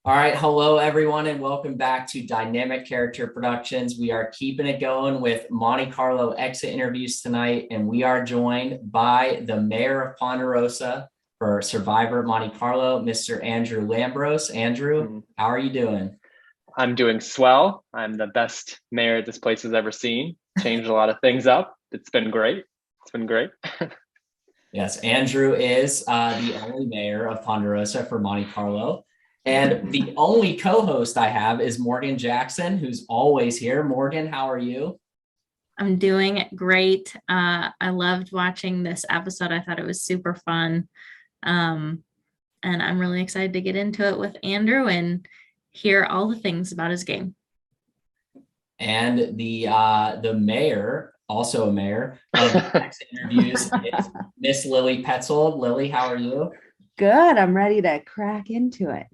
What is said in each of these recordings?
All right, hello everyone, and welcome back to Dynamic Character Productions. We are keeping it going with Monte Carlo exit interviews tonight, and we are joined by the mayor of Ponderosa for Survivor Monte Carlo, Mr. Andrew Lambros. Andrew, Mm, how are you doing? I'm doing swell. I'm the best mayor this place has ever seen. Changed a lot of things up. It's been great. It's been great. Yes, Andrew is the only mayor of Ponderosa for Monte Carlo. And the only co-host I have is Morgan Jackson, who's always here. Morgan, how are you? I'm doing great. I loved watching this episode. I thought it was super fun. Um, and I'm really excited to get into it with Andrew and hear all the things about his game. And the mayor, also a mayor of the exit interviews, is Miss Lily Petzold. Lily, how are you? Good. I'm ready to crack into it.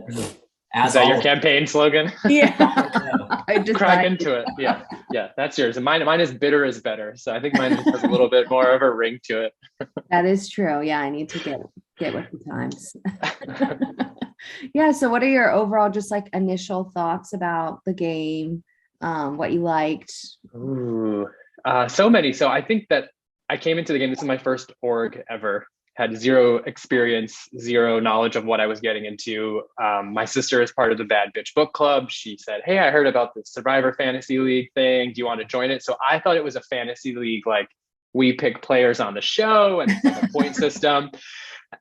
Is As that your always, campaign slogan? Yeah. I Crack decided. into it. Yeah. Yeah, that's yours. And mine is bitter is better. So I think mine just has a little bit more of a ring to it. That is true. Yeah, I need to get with the times. Yeah, so what are your overall just like initial thoughts about the game? What you liked? Ooh, so many. So I think that I came into the game. This is my first org ever. Had zero experience, zero knowledge of what I was getting into. My sister is part of the Bad Bitch Book Club. She said, "Hey, I heard about the Survivor Fantasy League thing. Do you want to join it?" So I thought it was a fantasy league, like we pick players on the show and it's like a point system.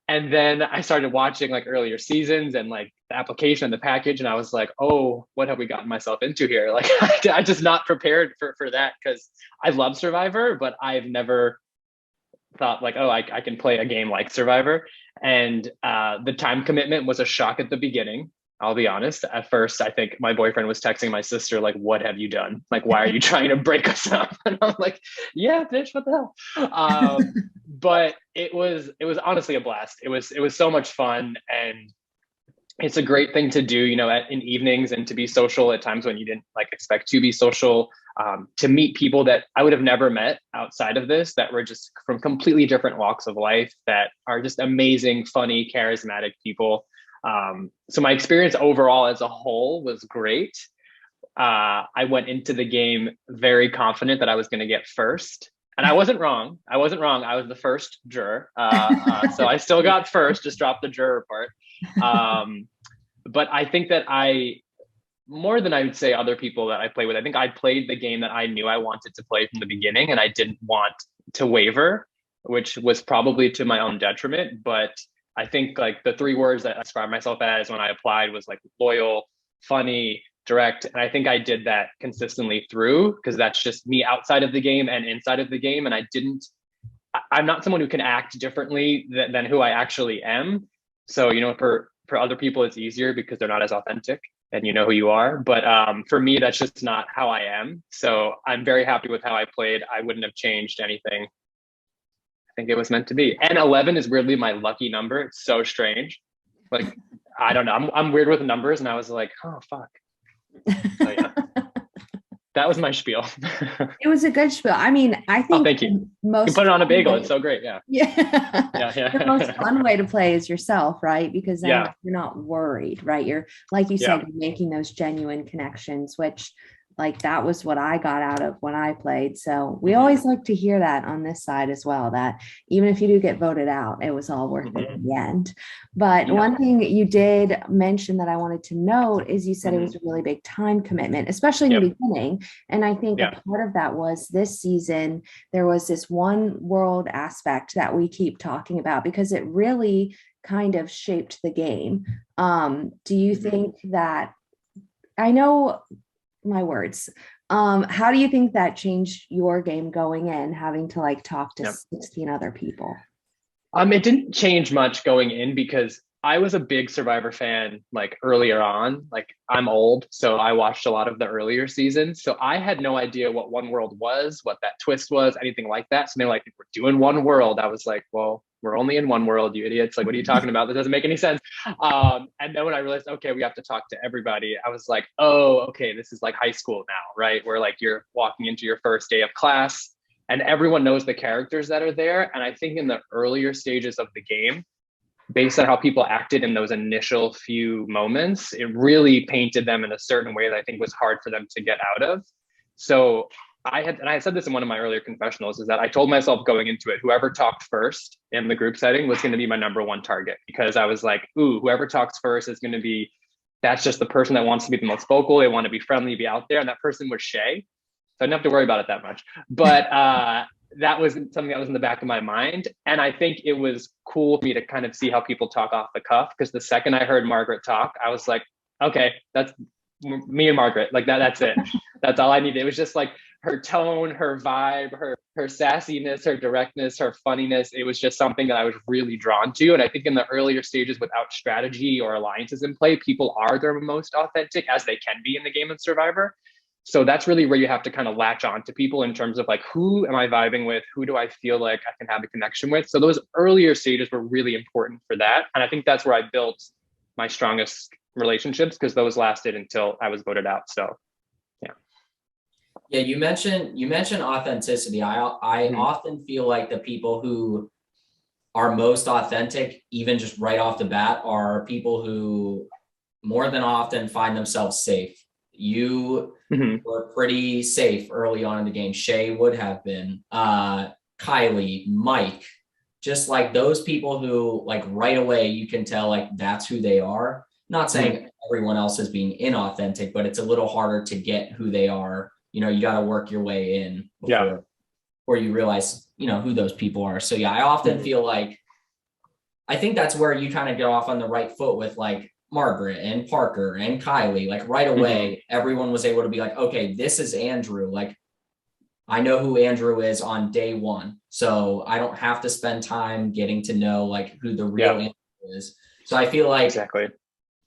And then I started watching like earlier seasons and like the application and the package, and I was like, "Oh, what have we gotten myself into here?" Like, I just not prepared for that because I love Survivor, but I've never thought like, "Oh, I can play a game like Survivor." And the time commitment was a shock at the beginning. I'll be honest. At first, I think my boyfriend was texting my sister like, "What have you done? Like, why are you trying to break us up?" And I'm like, "Yeah, bitch, what the hell?" But it was honestly a blast. It was so much fun, and it's a great thing to do, in evenings and to be social at times when you didn't like expect to be social. To meet people that I would have never met outside of this, that were just from completely different walks of life, that are just amazing, funny, charismatic people. So my experience overall as a whole was great. I went into the game very confident that I was going to get first. And I wasn't wrong. I wasn't wrong. I was the first juror. So I still got first, just dropped the juror part. But I think that more than I would say other people that I play with, I think I played the game that I knew I wanted to play from the beginning, and I didn't want to waver, which was probably to my own detriment. But I think like the three words that I described myself as when I applied was like loyal, funny, direct. And I think I did that consistently through, because that's just me outside of the game and inside of the game. And I'm not someone who can act differently than who I actually am. So, for other people, it's easier because they're not as authentic and you know who you are. But for me, that's just not how I am. So I'm very happy with how I played. I wouldn't have changed anything. I think it was meant to be. And 11 is weirdly my lucky number. It's so strange. Like, I don't know. I'm weird with numbers. And I was like, oh, fuck. So, yeah, that was my spiel. It was a good spiel. I mean, I Oh, think thank you. the You can most put it on a fun bagel. way- It's so great. Yeah. Yeah. Yeah. The most Yeah. fun way to play is yourself, right? Because then Yeah. you're not worried, right? You're like you Yeah. said, you're making those genuine connections, which like that was what I got out of when I played. So we Mhm. always like to hear that on this side as well, that even if you do get voted out, it was all worth it in Mhm. the end. But Yeah. one thing you did mention that I wanted to note is you said it was Mhm. a really big time commitment, especially in Yep. the beginning. And I think a Yeah. part of that was this season, there was this one world aspect that we keep talking about because it really kind of shaped the game. Do you Mhm. think that, I know my words, how do you think that changed your game going in, having to like talk to Yep. 16 other people? It didn't change much going in because I was a big Survivor fan like earlier on. Like, I'm old, so I watched a lot of the earlier seasons. So I had no idea what One World was, what that twist was, anything like that. So they're like, "We're doing One World." I was like, "Well, we're only in one world, you idiots. Like, what are you talking about? That doesn't make any sense." And then when I realized, okay, we have to talk to everybody, I was like, "Oh, okay, this is like high school now, right? Where like you're walking into your first day of class and everyone knows the characters that are there." And I think in the earlier stages of the game, based on how people acted in those initial few moments, it really painted them in a certain way that I think was hard for them to get out of. So and I said this in one of my earlier confessionals, is that I told myself going into it, whoever talked first in the group setting was going to be my number one target, because I was like, ooh, whoever talks first is going to be, that's just the person that wants to be the most vocal. They want to be friendly, be out there. And that person was Shay. So I didn't have to worry about it that much. But that was something that was in the back of my mind. And I think it was cool for me to kind of see how people talk off the cuff, because the second I heard Margaret talk, I was like, okay, that's me and Margaret. Like that's it. That's all I needed. It was just like her tone, her vibe, her sassiness, her directness, her funniness. It was just something that I was really drawn to. And I think in the earlier stages, without strategy or alliances in play, people are their most authentic, as they can be in the game of Survivor. So that's really where you have to kind of latch on to people in terms of like, who am I vibing with? Who do I feel like I can have a connection with? So those earlier stages were really important for that. And I think that's where I built my strongest relationships, because those lasted until I was voted out. So yeah, you mentioned authenticity. I often feel like the people who are most authentic, even just right off the bat, are people who more than often find themselves safe. You were pretty safe early on in the game. Shay would have been, Kylie, Mike, just like those people who like right away you can tell like that's who they are. Not saying everyone else is being inauthentic, but it's a little harder to get who they are. You know, you got to work your way in before you realize, you know, who those people are. So yeah, I often feel like, I think that's where you kind of get off on the right foot with like Margaret and Parker and Kylie. Like right away, everyone was able to be like, okay, this is Andrew. Like I know who Andrew is on day one. So I don't have to spend time getting to know like who the real Andrew is. So I feel like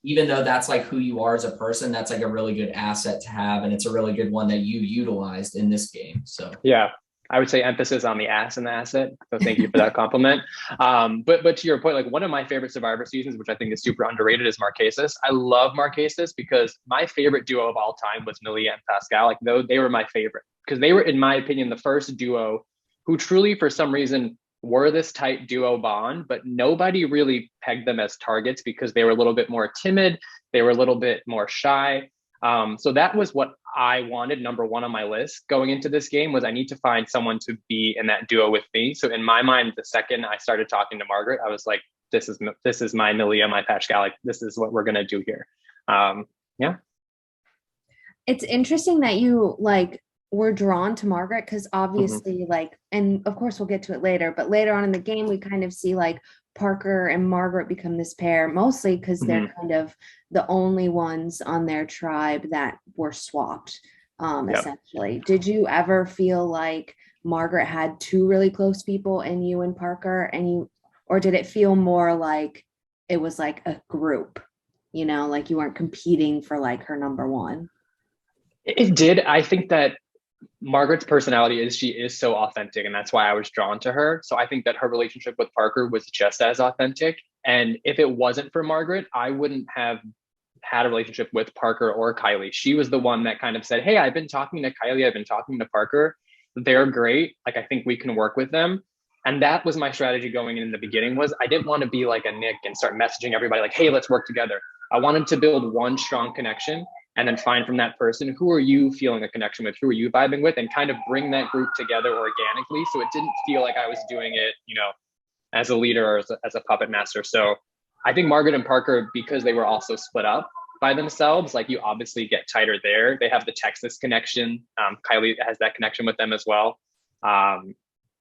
even though that's like who you are as a person, that's like a really good asset to have. And it's a really good one that you utilized in this game. So yeah, I would say emphasis on the ass and the asset. So thank you for that compliment. But to your point, like one of my favorite Survivor seasons, which I think is super underrated, is Marquesas. I love Marquesas because my favorite duo of all time was Malia and Pascal. Like they were my favorite, because they were, in my opinion, the first duo who truly, for some reason, were this tight duo bond, but nobody really pegged them as targets because they were a little bit more timid. They were a little bit more shy. So that was what I wanted. Number one on my list going into this game was I need to find someone to be in that duo with me. So in my mind, the second I started talking to Margaret, I was like, this is my Malia, my Pascal. Like, this is what we're going to do here. Yeah. It's interesting that you like were drawn to Margaret, because obviously like, and of course we'll get to it later, but later on in the game, we kind of see like Parker and Margaret become this pair, mostly because they're kind of the only ones on their tribe that were swapped, essentially. Did you ever feel like Margaret had two really close people in you and Parker, or did it feel more like it was like a group, you know, like you weren't competing for like her number one? It did. I think that Margaret's personality is she is so authentic, and that's why I was drawn to her. So I think that her relationship with Parker was just as authentic. And if it wasn't for Margaret, I wouldn't have had a relationship with Parker or Kylie. She was the one that kind of said, hey, I've been talking to Kylie, I've been talking to Parker. They're great. Like, I think we can work with them. And that was my strategy going in the beginning, was I didn't want to be like a Nick and start messaging everybody like, hey, let's work together. I wanted to build one strong connection and then find from that person, who are you feeling a connection with? Who are you vibing with? And kind of bring that group together organically. So it didn't feel like I was doing it, you know, as a leader or as a puppet master. So I think Margaret and Parker, because they were also split up by themselves, like you obviously get tighter there. They have the Texas connection. Kylie has that connection with them as well.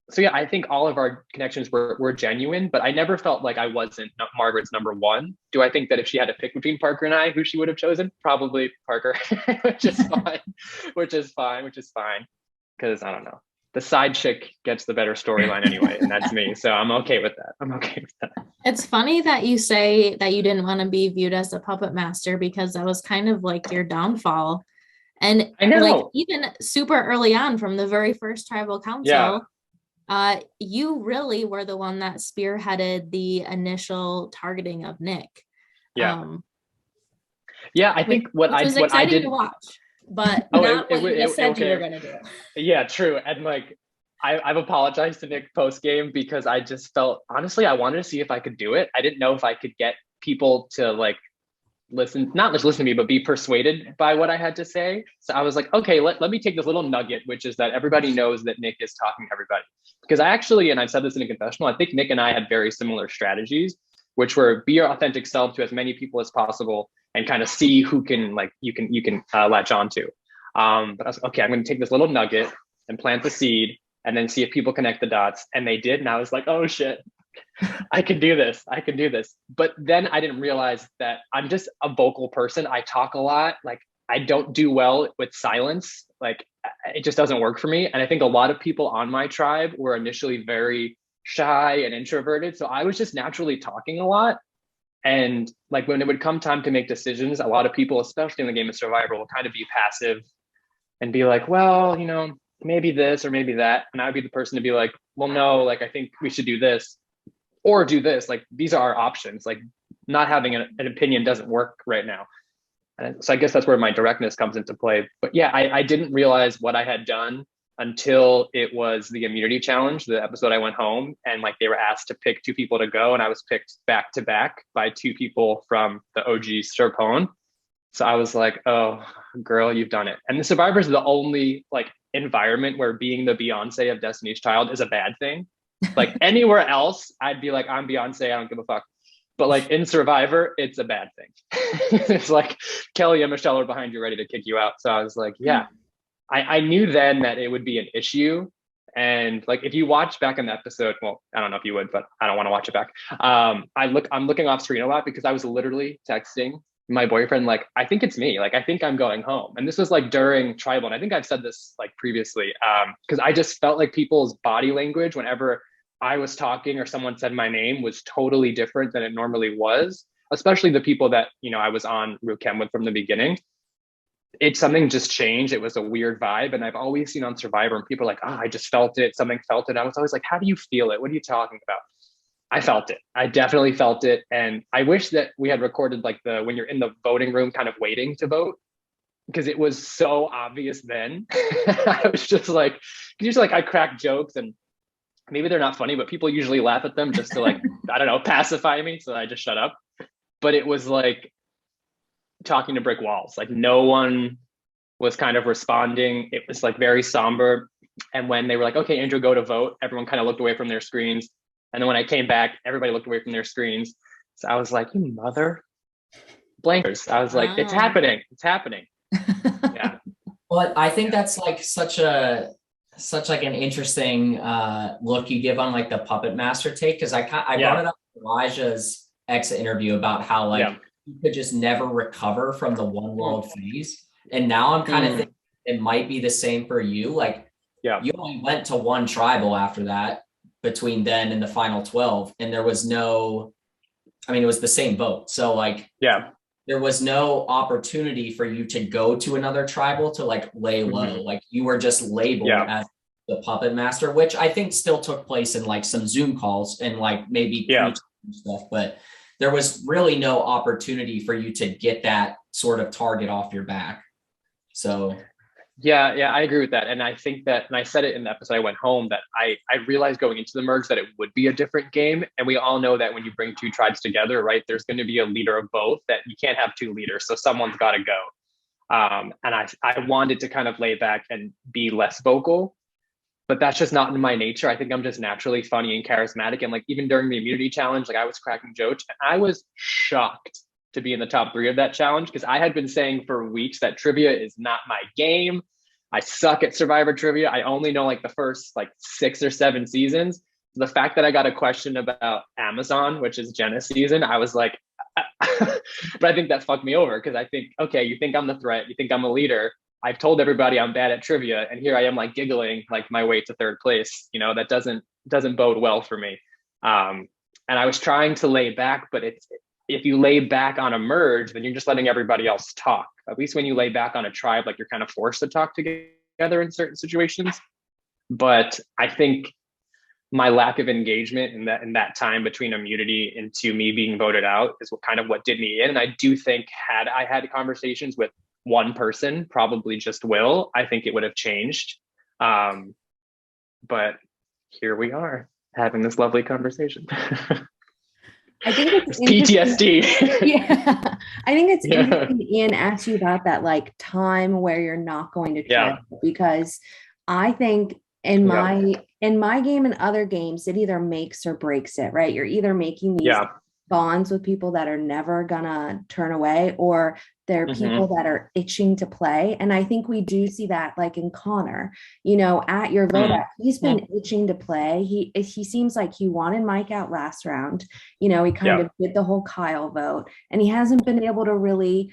So yeah, I think all of our connections were genuine, but I never felt like I wasn't Margaret's number one. Do I think that if she had to pick between Parker and I, who she would have chosen? Probably Parker, which is fine, which is fine. Because I don't know, the side chick gets the better storyline anyway, and that's me. So I'm okay with that. It's funny that you say that you didn't want to be viewed as a puppet master, because that was kind of like your downfall. And I know, like even super early on from the very first tribal council, you really were the one that spearheaded the initial targeting of Nick. I think which was exciting to watch, but not what you said you were going to do. Yeah, true. And like, I've apologized to Nick post game because I just felt, honestly, I wanted to see if I could do it. I didn't know if I could get people to like listen, not just listen to me, but be persuaded by what I had to say. So I was like, okay, let me take this little nugget, which is that everybody knows that Nick is talking to everybody. Because I actually, and I've said this in a confessional, I think Nick and I had very similar strategies, which were be your authentic self to as many people as possible and kind of see who can like you can latch on to. But I was okay, I'm going to take this little nugget and plant the seed and then see if people connect the dots. And they did. And I was like, oh shit, I can do this. I can do this. But then I didn't realize that I'm just a vocal person. I talk a lot. Like I don't do well with silence. Like it just doesn't work for me. And I think a lot of people on my tribe were initially very shy and introverted. So I was just naturally talking a lot. And like when it would come time to make decisions, a lot of people, especially in the game of Survivor, will kind of be passive and be like, well, you know, maybe this or maybe that. And I would be the person to be like, well, no, like I think we should do this or do this. Like these are our options. Like not having an opinion doesn't work right now. And so I guess that's where my directness comes into play. But yeah, I didn't realize what I had done until it was the immunity challenge, the episode I went home and like they were asked to pick 2 people to go. And I was picked back to back by 2 people from the OG Serpone. So I was like, oh, girl, you've done it. And the Survivor is the only like environment where being the Beyonce of Destiny's Child is a bad thing. Like anywhere else, I'd be like, I'm Beyonce, I don't give a fuck. But like in Survivor, it's a bad thing. It's like Kelly and Michelle are behind you ready to kick you out. So I was like, yeah, I knew then that it would be an issue. And like if you watch back in the episode, well, I don't know if you would, but I don't want to watch it back. I'm looking off screen a lot because I was literally texting my boyfriend, like, I think it's me. Like, I think I'm going home. And this was like during tribal. And I think I've said this like previously, because I just felt like people's body language whenever I was talking or someone said my name was totally different than it normally was, especially the people that, you know, I was on Root Chem with from the beginning. It's something just changed. It was a weird vibe. And I've always seen on Survivor and people are like, oh, I just felt it. Something felt it. I was always like, how do you feel it? What are you talking about? I felt it. I definitely felt it. And I wish that we had recorded like when you're in the voting room kind of waiting to vote, because it was so obvious then. I was just like, usually like I crack jokes and maybe they're not funny, but people usually laugh at them just to like, I don't know, pacify me. So I just shut up. But it was like talking to brick walls. Like no one was kind of responding. It was like very somber. And when they were like, okay, Andrew, go to vote, everyone kind of looked away from their screens. And then when I came back, everybody looked away from their screens. So I was like, you mother blankers. I was like, it's happening. It's happening. Yeah. But I think that's like such like an interesting look you give on like the puppet master take. Cause I brought it up in Elijah's exit interview about how like you could just never recover from the one world phase. And now I'm kind of thinking it might be the same for you. Like you only went to one tribal after that, between then and the final 12, and there was no, I mean, it was the same vote. So like, there was no opportunity for you to go to another tribal to like lay low. Like you were just labeled as the puppet master, which I think still took place in like some Zoom calls and like maybe stuff, but there was really no opportunity for you to get that sort of target off your back. So Yeah, I agree with that. And I think that, and I said it in the episode I went home, that I realized going into the merge that it would be a different game. And we all know that when you bring 2 tribes together, right, there's going to be a leader of both, that you can't have 2 leaders. So someone's got to go. And I wanted to kind of lay back and be less vocal, but that's just not in my nature. I think I'm just naturally funny and charismatic. And like, even during the immunity challenge, like I was cracking jokes and I was shocked to be in the top 3 of that challenge, because I had been saying for weeks that trivia is not my game. I suck at Survivor trivia. I only know like the first like 6 or 7 seasons. The fact that I got a question about Amazon, which is Jenna's season, I was like, but I think that fucked me over, because I think, okay, you think I'm the threat, you think I'm a leader. I've told everybody I'm bad at trivia, and here I am like giggling like my way to 3rd place. You know, that doesn't bode well for me. And I was trying to lay back, but if you lay back on a merge, then you're just letting everybody else talk. At least when you lay back on a tribe, like you're kind of forced to talk together in certain situations. But I think my lack of engagement in that time between immunity into me being voted out is what did me in. And I do think had I had conversations with one person, probably just Will, I think it would have changed. but here we are having this lovely conversation. I think it's PTSD. Yeah. I think it's Yeah. interesting Ian asked you about that like time where you're not going to try Yeah. because I think in my game and other games, it either makes or breaks it, right? You're either making these bonds with people that are never gonna turn away, or they're people that are itching to play. And I think we do see that like in Connor, at your vote out, he's been itching to play. He seems like he wanted Mike out last round. He kind of did the whole Kyle vote, and he hasn't been able to really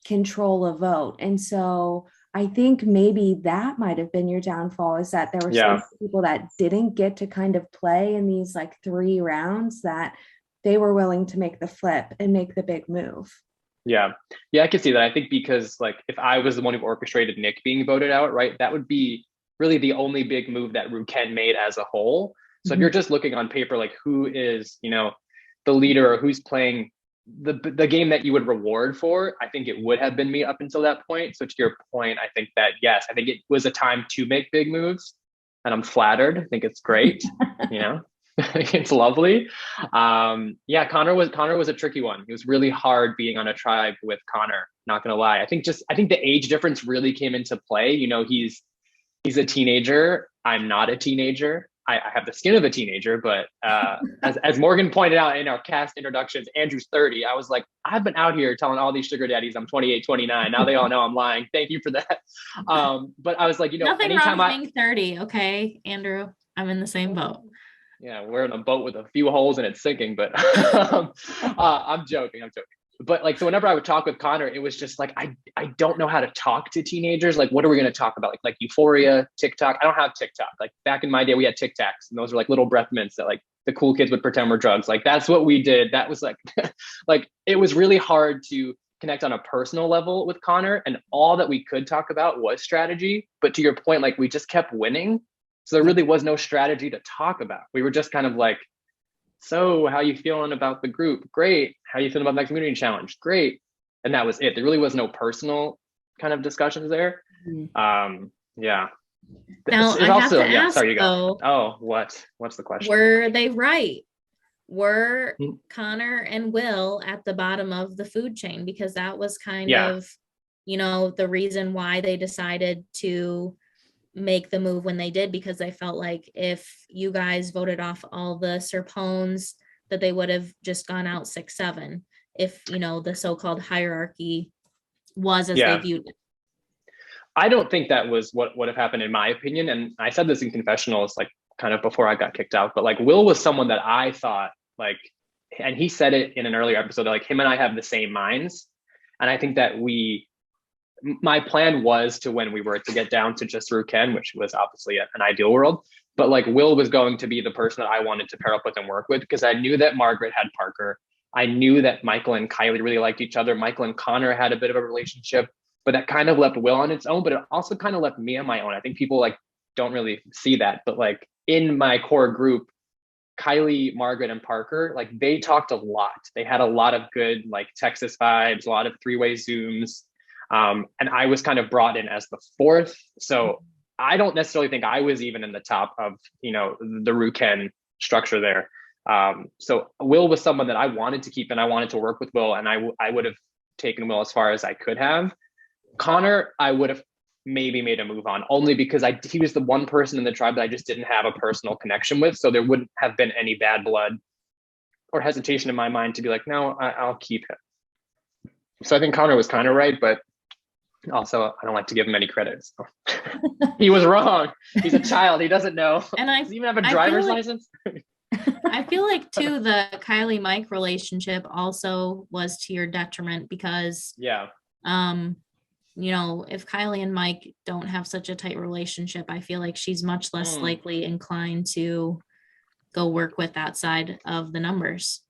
control a vote. And so I think maybe that might have been your downfall, is that there were so many people that didn't get to kind of play in these like 3 rounds that they were willing to make the flip and make the big move. Yeah, I can see that. I think because like if I was the one who orchestrated Nick being voted out, right, that would be really the only big move that Ruken made as a whole. So if you're just looking on paper, like who is, the leader or who's playing the game that you would reward for, I think it would have been me up until that point. So to your point, I think that, yes, I think it was a time to make big moves, and I'm flattered. I think it's great, it's lovely. Connor was a tricky one. It was really hard being on a tribe with Connor, not gonna lie. I think the age difference really came into play. He's a teenager. I'm not a teenager. I have the skin of a teenager, but as Morgan pointed out in our cast introductions, Andrew's 30. I was like, I've been out here telling all these sugar daddies I'm 28, 29. Now they all know I'm lying. Thank you for that. But I was like, nothing wrong with being 30. Okay, Andrew, I'm in the same boat. Yeah, we're in a boat with a few holes and it's sinking, but I'm joking. But like, so whenever I would talk with Connor, it was just like, I don't know how to talk to teenagers. Like, what are we going to talk about? Like Euphoria, TikTok. I don't have TikTok. Like back in my day, we had Tic Tacs, and those were like little breath mints that like the cool kids would pretend were drugs. Like that's what we did. That was like, like it was really hard to connect on a personal level with Connor, and all that we could talk about was strategy. But to your point, like we just kept winning. So there really was no strategy to talk about. We were just kind of like, so how you feeling about the group? Great. How you feeling about the community challenge? Great. And that was it. There really was no personal kind of discussions there. Yeah. Now it's I also, have to ask, sorry, you though, go. Oh, what's the question? Were they right? Were Connor and Will at the bottom of the food chain? Because that was kind of, the reason why they decided to make the move when they did, because they felt like if you guys voted off all the Serpones, that they would have just gone out 6-7 if the so-called hierarchy was as they viewed it. I don't think that was what would have happened in my opinion. And I said this in confessionals, like kind of before I got kicked out, but like Will was someone that I thought like, and he said it in an earlier episode, that like him and I have the same minds. And I think that my plan was to, when we were to get down to just Ruken, which was obviously an ideal world, but like Will was going to be the person that I wanted to pair up with and work with, because I knew that Margaret had Parker. I knew that Michael and Kylie really liked each other. Michael and Connor had a bit of a relationship, but that kind of left Will on its own, but it also kind of left me on my own. I think people like don't really see that, but like in my core group, Kylie, Margaret, and Parker, like they talked a lot. They had a lot of good like Texas vibes, a lot of three-way Zooms. And I was kind of brought in as the fourth. So I don't necessarily think I was even in the top of, the Ruken structure there. So Will was someone that I wanted to keep, and I wanted to work with Will, and I would have taken Will as far as I could have. Connor, I would have maybe made a move on, only because he was the one person in the tribe that I just didn't have a personal connection with. So there wouldn't have been any bad blood or hesitation in my mind to be like, no, I'll keep him. So I think Connor was kind of right, but also I don't like to give him any credit. So. He was wrong. He's a child. He doesn't know. And does he even have a driver's license? I feel like too, the Kylie Mike relationship also was to your detriment, because if Kylie and Mike don't have such a tight relationship, I feel like she's much less likely inclined to go work with that side of the numbers.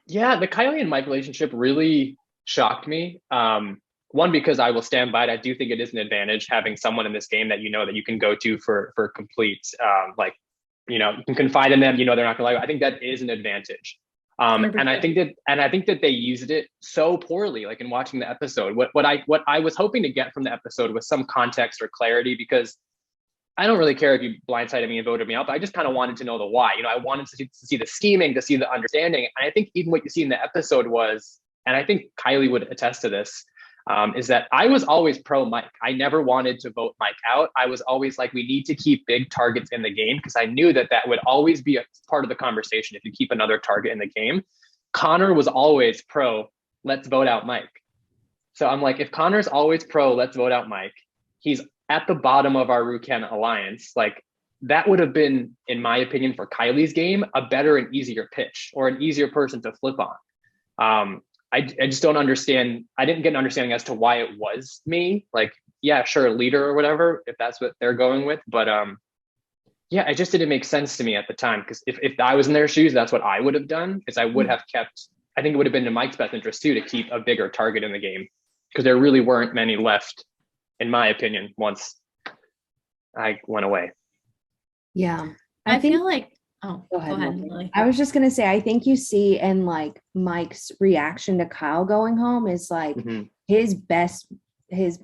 Yeah, the Kylie and Mike relationship really shocked me. One, because I will stand by it. I do think it is an advantage having someone in this game that that you can go to for complete, you can confide in them. They're not gonna lie. I think that is an advantage. And I think that they used it so poorly, like in watching the episode. What I was hoping to get from the episode was some context or clarity, because I don't really care if you blindsided me and voted me out, but I just kind of wanted to know the why. I wanted to see the scheming, to see the understanding. And I think even what you see in the episode was, and I think Kylie would attest to this, is that I was always pro Mike. I never wanted to vote Mike out. I was always like, we need to keep big targets in the game, because I knew that would always be a part of the conversation if you keep another target in the game. Connor was always pro, let's vote out Mike. So I'm like, if Connor's always pro, let's vote out Mike, he's at the bottom of our Rukhen alliance. Like, that would have been, in my opinion, for Kylie's game, a better and easier pitch, or an easier person to flip on. I just don't understand. I didn't get an understanding as to why it was me. Like, yeah, sure, leader or whatever, if that's what they're going with. But yeah, it just didn't make sense to me at the time, because if I was in their shoes, that's what I would have done, is I would have kept, I think it would have been in Mike's best interest too, to keep a bigger target in the game, because there really weren't many left, in my opinion, once I went away. Yeah. I think feel like, oh, Go ahead, Lily. Lily. I was just gonna say, I think you see in like Mike's reaction to Kyle going home is like his best, his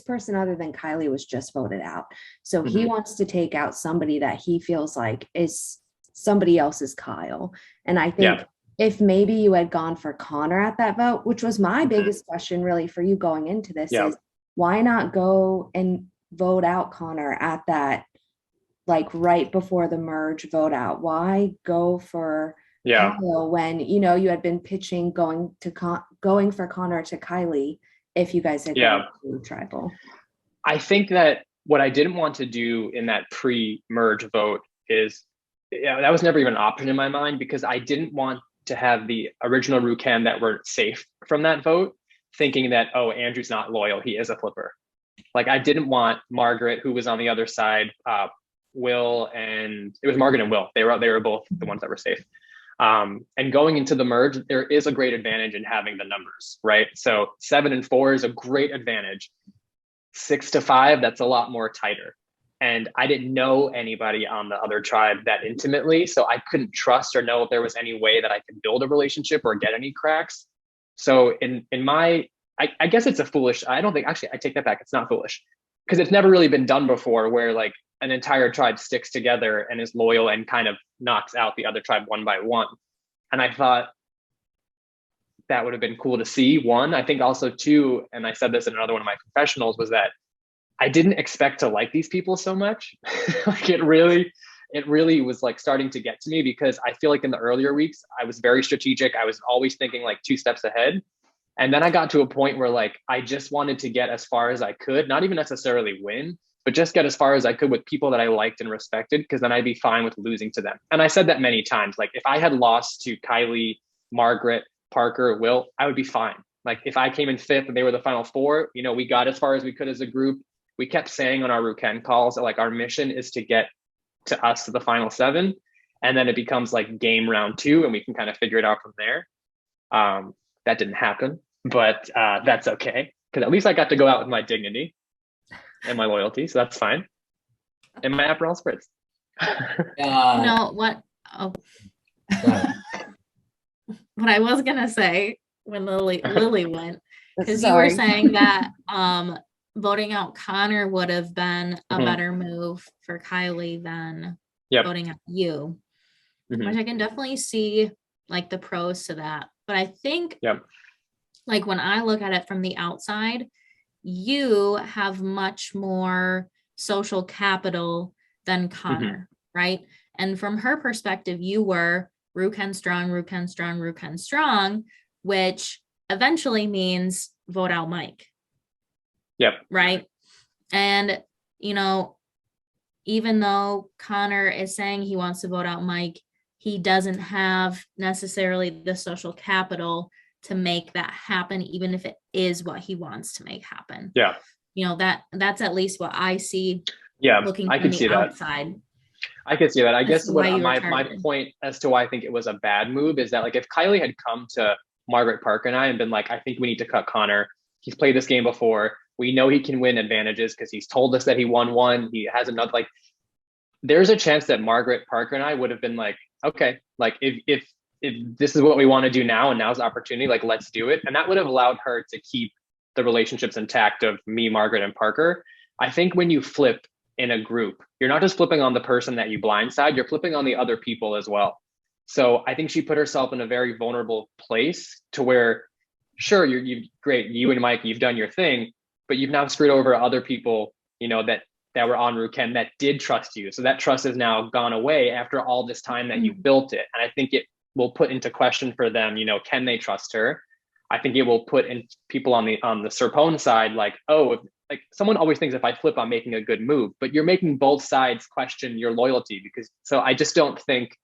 person other than Kylie was just voted out. So he wants to take out somebody that he feels like is somebody else's Kyle. And I think if maybe you had gone for Connor at that vote, which was my biggest question really for you going into this, is why not go and vote out Connor at that, like right before the merge vote out? Why go for Kyle when you had been pitching going for Connor to Kylie if you guys had gone to tribal? I think that what I didn't want to do in that pre-merge vote is, that was never even an option in my mind, because I didn't want to have the original Rukhen that were safe from that vote thinking that, oh, Andrew's not loyal, he is a flipper. Like, I didn't want Margaret, who was on the other side, Will, and it was Margaret and Will. They were both the ones that were safe. And going into the merge, there is a great advantage in having the numbers, right? So 7 and 4 is a great advantage. 6 to 5, that's a lot more tighter. And I didn't know anybody on the other tribe that intimately, so I couldn't trust or know if there was any way that I could build a relationship or get any cracks. So in my, I guess it's a foolish, I don't think, actually, I take that back. It's not foolish, because it's never really been done before, where like an entire tribe sticks together and is loyal and kind of knocks out the other tribe one by one. And I thought that would have been cool to see, one. I think also two, and I said this in another one of my confessionals, was that I didn't expect to like these people so much. Like, it really was like starting to get to me, because I feel like in the earlier weeks, I was very strategic. I was always thinking like 2 steps ahead. And then I got to a point where like, I just wanted to get as far as I could, not even necessarily win, but just get as far as I could with people that I liked and respected, because then I'd be fine with losing to them. And I said that many times, like if I had lost to Kylie, Margaret, Parker, Will, I would be fine. Like if I came in 5th and they were the final 4, we got as far as we could as a group. We kept saying on our Rukhen calls that like our mission is to get to us to the final 7. And then it becomes like game round 2 and we can kind of figure it out from there. That didn't happen, but that's okay, because at least I got to go out with my dignity and my loyalty, so that's fine. And my Aperol spritz. What? Oh. What I was gonna say when Lily went, because you were saying that voting out Connor would have been a better move for Kylie than voting out you, which I can definitely see like the pros to that. But I think like when I look at it from the outside, you have much more social capital than Connor, right? And from her perspective, you were Rukhen strong, which eventually means vote out Mike. Right. And, even though Connor is saying he wants to vote out Mike, he doesn't have necessarily the social capital to make that happen, even if it is what he wants to make happen. That's at least what I see. Looking I from can see the that. outside. I can see that. I guess what my targeted. point as to why I think it was a bad move is that like if Kylie had come to Margaret Parker and I and been like, I think we need to cut Connor. He's played this game before. We know he can win advantages because he's told us that he won one. He has another, like, there's a chance that Margaret Parker and I would have been like, okay, like if this is what we want to do now and now's the opportunity, like let's do it. And that would have allowed her to keep the relationships intact of me, Margaret, and Parker. I think when you flip in a group. You're not just flipping on the person that you blindside, you're flipping on the other people as well. So I think she put herself in a very vulnerable place to where, sure, great, you and Mike, you've done your thing, but you've now screwed over other people, that were on Ruken that did trust you. So that trust has now gone away after all this time that you built it. And I think it will put into question for them, can they trust her? I think it will put in people on the Serpone side, like, oh, like someone always thinks if I flip, I'm making a good move, but you're making both sides question your loyalty so I just don't think,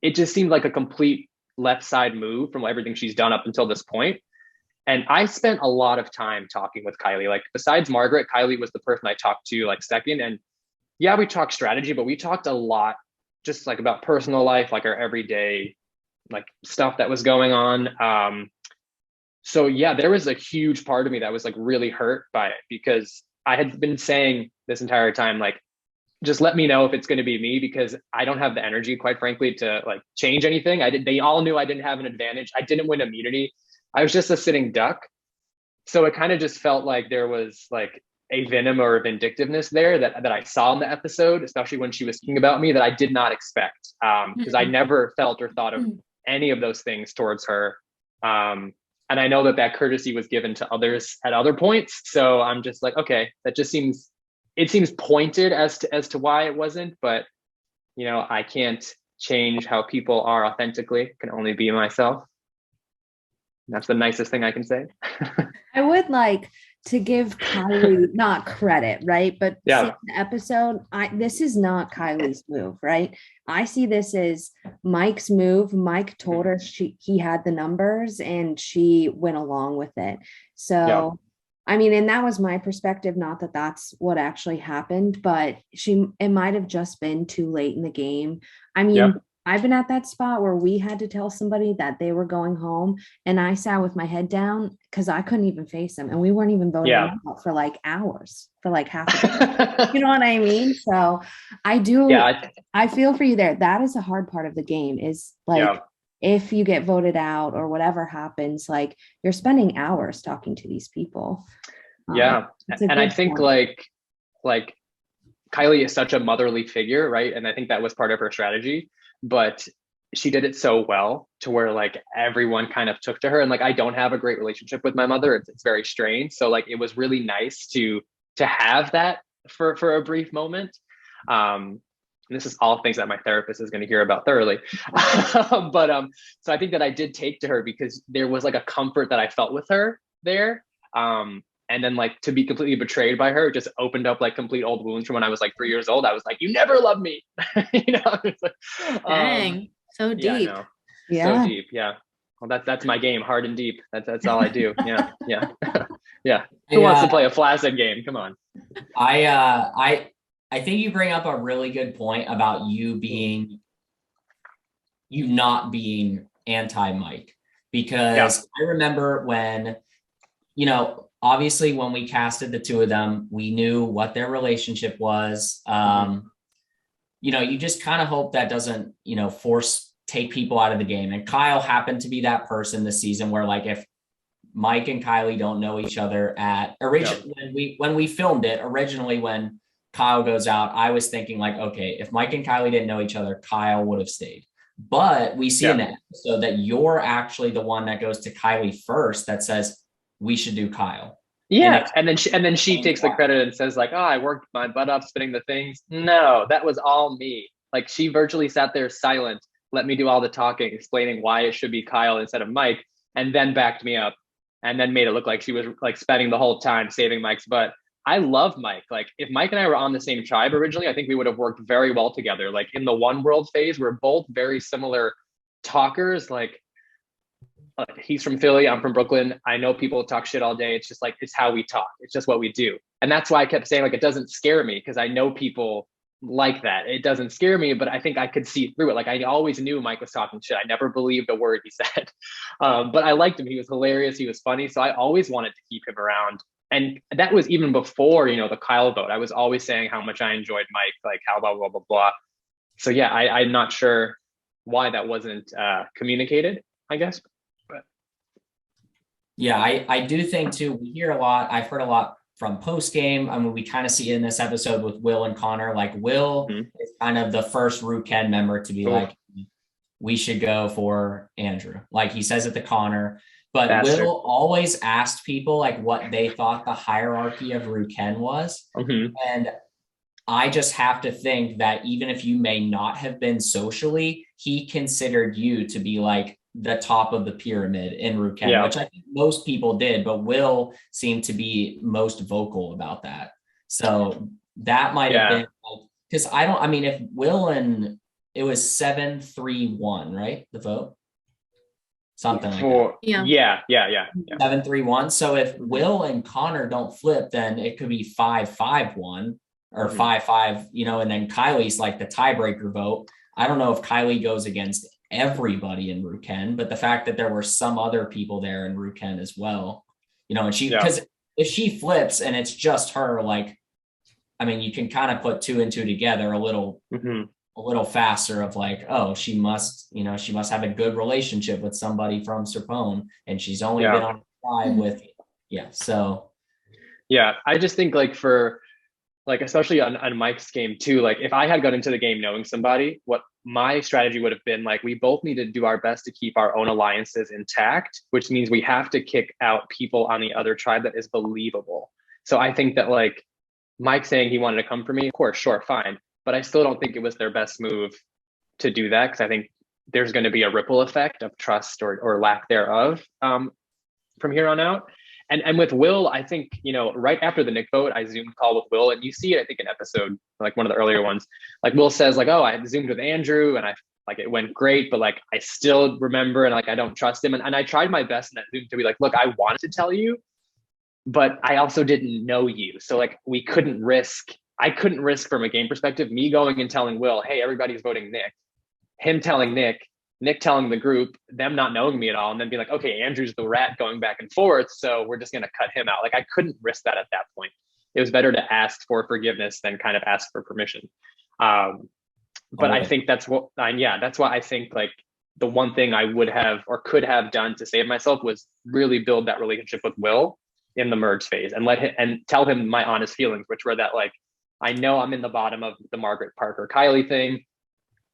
it just seemed like a complete left side move from everything she's done up until this point. And I spent a lot of time talking with Kylie. Like besides Margaret, Kylie was the person I talked to like second. And yeah, we talked strategy, but we talked a lot just like about personal life, like our everyday like stuff that was going on. So yeah, there was a huge part of me that was like really hurt by it, because I had been saying this entire time, like, just let me know if it's going to be me, because I don't have the energy, quite frankly, to like change anything. They all knew I didn't have an advantage. I didn't win immunity. I was just a sitting duck. So it kind of just felt like there was like a venom or a vindictiveness there that I saw in the episode, especially when she was speaking about me, that I did not expect. Because I never felt or thought of any of those things towards her. And I know that courtesy was given to others at other points. So I'm just like, okay, it seems pointed as to why it wasn't, but I can't change how people are authentically. I can only be myself. That's the nicest thing I can say. I would like to give Kylie not credit, right? But yeah, the episode, this is not Kylie's move, right? I see this as Mike's move. Mike told her he had the numbers and she went along with it. So, yeah. I mean, and that was my perspective, not that that's what actually happened, but it might have just been too late in the game. I mean, yep. I've been at that spot where we had to tell somebody that they were going home, and I sat with my head down because I couldn't even face them, and we weren't even voting out for like hours, for like half a day. You know what I mean? So I do. Yeah, I feel for you there. That is a hard part of the game, is like if you get voted out or whatever happens, like you're spending hours talking to these people. Yeah, and I think point. like Kylie is such a motherly figure, right? And I think that was part of her strategy. But she did it so well to where like everyone kind of took to her. And like, I don't have a great relationship with my mother. It's very strange. So like, it was really nice to have that for a brief moment. And this is all things that my therapist is going to hear about thoroughly. But so I think that I did take to her because there was like a comfort that I felt with her there. And then like to be completely betrayed by her just opened up like complete old wounds from when I was like 3 years old. I was like, you never loved me. It's like, dang, so deep. Yeah, so deep. Yeah. Well, that's my game, hard and deep. That's all I do. Yeah. Yeah. Who wants to play a flaccid game? Come on. I think you bring up a really good point about you not being anti-Mike, because I remember when, obviously when we casted the two of them, we knew what their relationship was. You just kind of hope that doesn't, take people out of the game. And Kyle happened to be that person this season where like, if Mike and Kylie don't know each other when we filmed it originally, when Kyle goes out, I was thinking like, okay, if Mike and Kylie didn't know each other, Kyle would have stayed. But we see in the episode that you're actually the one that goes to Kylie first that says, we should do Kyle. Yeah. And then she takes the credit and says like, oh, I worked my butt off spinning the things. No, that was all me. Like she virtually sat there silent, let me do all the talking, explaining why it should be Kyle instead of Mike, and then backed me up and then made it look like she was like spending the whole time saving Mike's butt. I love Mike. Like if Mike and I were on the same tribe originally, I think we would have worked very well together. Like in the one world phase, we're both very similar talkers. Like he's from Philly, I'm from Brooklyn. I know people talk shit all day. It's just like, it's how we talk. It's just what we do. And that's why I kept saying like, it doesn't scare me, because I know people like that. It doesn't scare me, but I think I could see through it. Like I always knew Mike was talking shit. I never believed a word he said. But I liked him. He was hilarious. He was funny. So I always wanted to keep him around. And that was even before, the Kyle vote. I was always saying how much I enjoyed Mike, like how blah, blah, blah, blah. So yeah, I'm not sure why that wasn't communicated, I guess. But yeah, I do think too, we hear a lot. I've heard a lot from post game. I mean, we kind of see it in this episode with Will and Connor. Like Will is kind of the first Ruken member to be like, we should go for Andrew. Like he says it to Connor, but Bastard. Will always asked people like what they thought the hierarchy of Ruken was. And I just have to think that even if you may not have been socially, he considered you to be like the top of the pyramid in Ruken, which I think most people did, but Will seemed to be most vocal about that. So that might have been like, because if Will and it was 7-3-1, right? The vote? Something like that. Yeah. 7-3-1. So if Will and Connor don't flip, then it could be 5-5-1 or 5-5, and then Kylie's like the tiebreaker vote. I don't know if Kylie goes against everybody in Ruken, but the fact that there were some other people there in Ruken as well, and because if she flips and it's just her, like, I mean, you can kind of put 2 and 2 together a little faster of like, oh, she must have a good relationship with somebody from Serpone, and she's only been on side with, so. Yeah, I just think like for, like, especially on Mike's game too, like if I had got into the game knowing somebody, what my strategy would have been like, we both need to do our best to keep our own alliances intact, which means we have to kick out people on the other tribe that is believable. So I think that like Mike saying he wanted to come for me, of course, sure, fine. But I still don't think it was their best move to do that, because I think there's going to be a ripple effect of trust or lack thereof from here on out. And with Will, I think, right after the Nick vote, I Zoomed call with Will, and you see it, I think, in episode, like one of the earlier ones, like Will says like, oh, I Zoomed with Andrew and it went great, but like, I still remember, and like, I don't trust him. And I tried my best in that Zoom to be like, look, I wanted to tell you, but I also didn't know you. So like, I couldn't risk from a game perspective, me going and telling Will, hey, everybody's voting Nick, him telling Nick telling the group, them not knowing me at all, and then be like, okay, Andrew's the rat going back and forth, so we're just going to cut him out. Like, I couldn't risk that at that point. It was better to ask for forgiveness than kind of ask for permission. But I think that's why I think like the one thing I would have or could have done to save myself was really build that relationship with Will in the merge phase and let him and tell him my honest feelings, which were that like, I know I'm in the bottom of the Margaret Parker Kylie thing.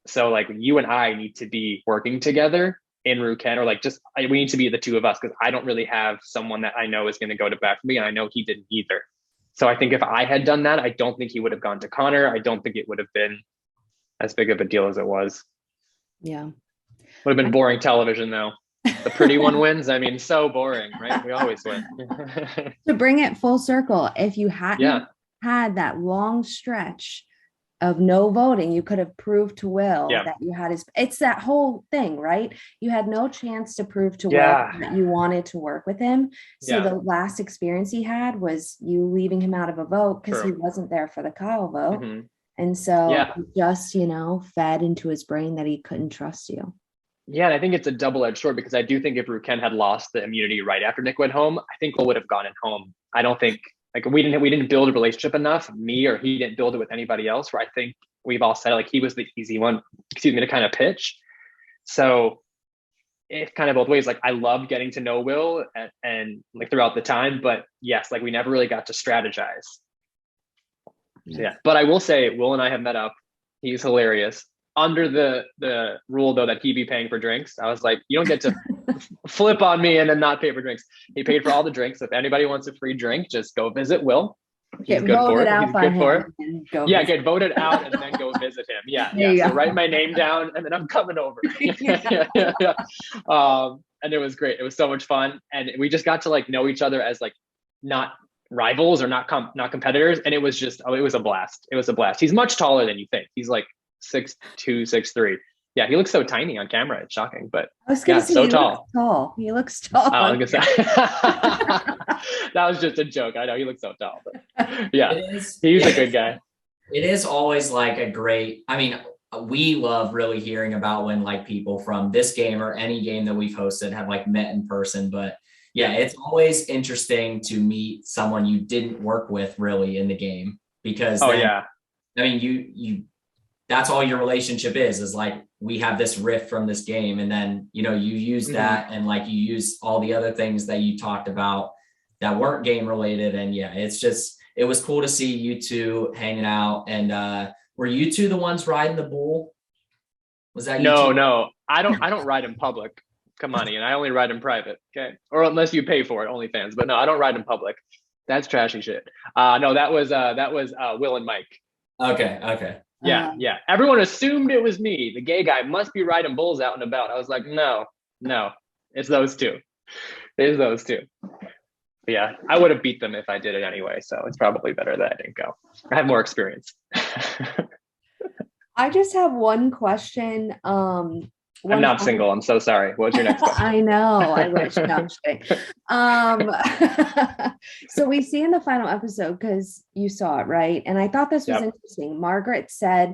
So like you and I need to be working together in Ruken, or like we need to be the two of us, because I don't really have someone that I know is going to go to bat for me, and I know he didn't either. So I think if I had done that, I don't think he would have gone to Connor. I don't think it would have been as big of a deal as it was. Yeah. Would have been boring television though. The pretty one wins. I mean, so boring, right? We always win. To bring it full circle, if you hadn't had that long stretch of no voting, you could have proved to Will that you had it's that whole thing, right? You had no chance to prove to Will that you wanted to work with him. So the last experience he had was you leaving him out of a vote because he wasn't there for the Kyle vote. And so he just, fed into his brain that he couldn't trust you. Yeah, and I think it's a double-edged sword, because I do think if Ruken had lost the immunity right after Nick went home, I think Will would have gone home. I don't think like we didn't build a relationship enough, me or he didn't build it with anybody else, where I think we've all said like he was the easy one, to kind of pitch. So it's kind of both ways. Like I loved getting to know Will and like throughout the time, but yes, like we never really got to strategize. So, but I will say Will and I have met up. He's hilarious. Under the rule though that he be paying for drinks, I was like, you don't get to flip on me and then not pay for drinks. He paid for all the drinks. If anybody wants a free drink, just go visit Will. He's good for it. He's good for it. Yeah, get voted out and then go visit him. Yeah. So write my name down and then I'm coming over. And it was great. It was so much fun, and we just got to like know each other as like not rivals or not competitors, and it was just it was a blast. It was a blast. He's much taller than you think. He's like 6'2", 6'3". Yeah, he looks so tiny on camera. It's shocking, but I was gonna say, so tall. He looks tall. Oh, that was just a joke. I know he looks so tall, but yeah, he's a good guy. It is always like a great. I mean, we love really hearing about when like people from this game or any game that we've hosted have like met in person. But yeah, it's always interesting to meet someone you didn't work with really in the game, because I mean, you. That's all your relationship is like, we have this riff from this game. And then, you use that and like you use all the other things that you talked about that weren't game related. And yeah, it was cool to see you two hanging out. And were you two the ones riding the bull? Was that you No, two? no, I don't ride in public. Come on, Ian. I only ride in private. Okay, or unless you pay for it, OnlyFans. But no, I don't ride in public. That's trashy shit. No, that was Will and Mike. Okay. Yeah, yeah. Everyone assumed it was me. The gay guy must be riding bulls out and about. I was like, no, it's those two. It's those two. But yeah, I would have beat them if I did it anyway. So it's probably better that I didn't go. I have more experience. I just have one question. I'm not single. I'm so sorry. What was your next question? I know. I wish. No, I'm just kidding. So we see in the final episode, because you saw it, right? And I thought this was interesting. Margaret said,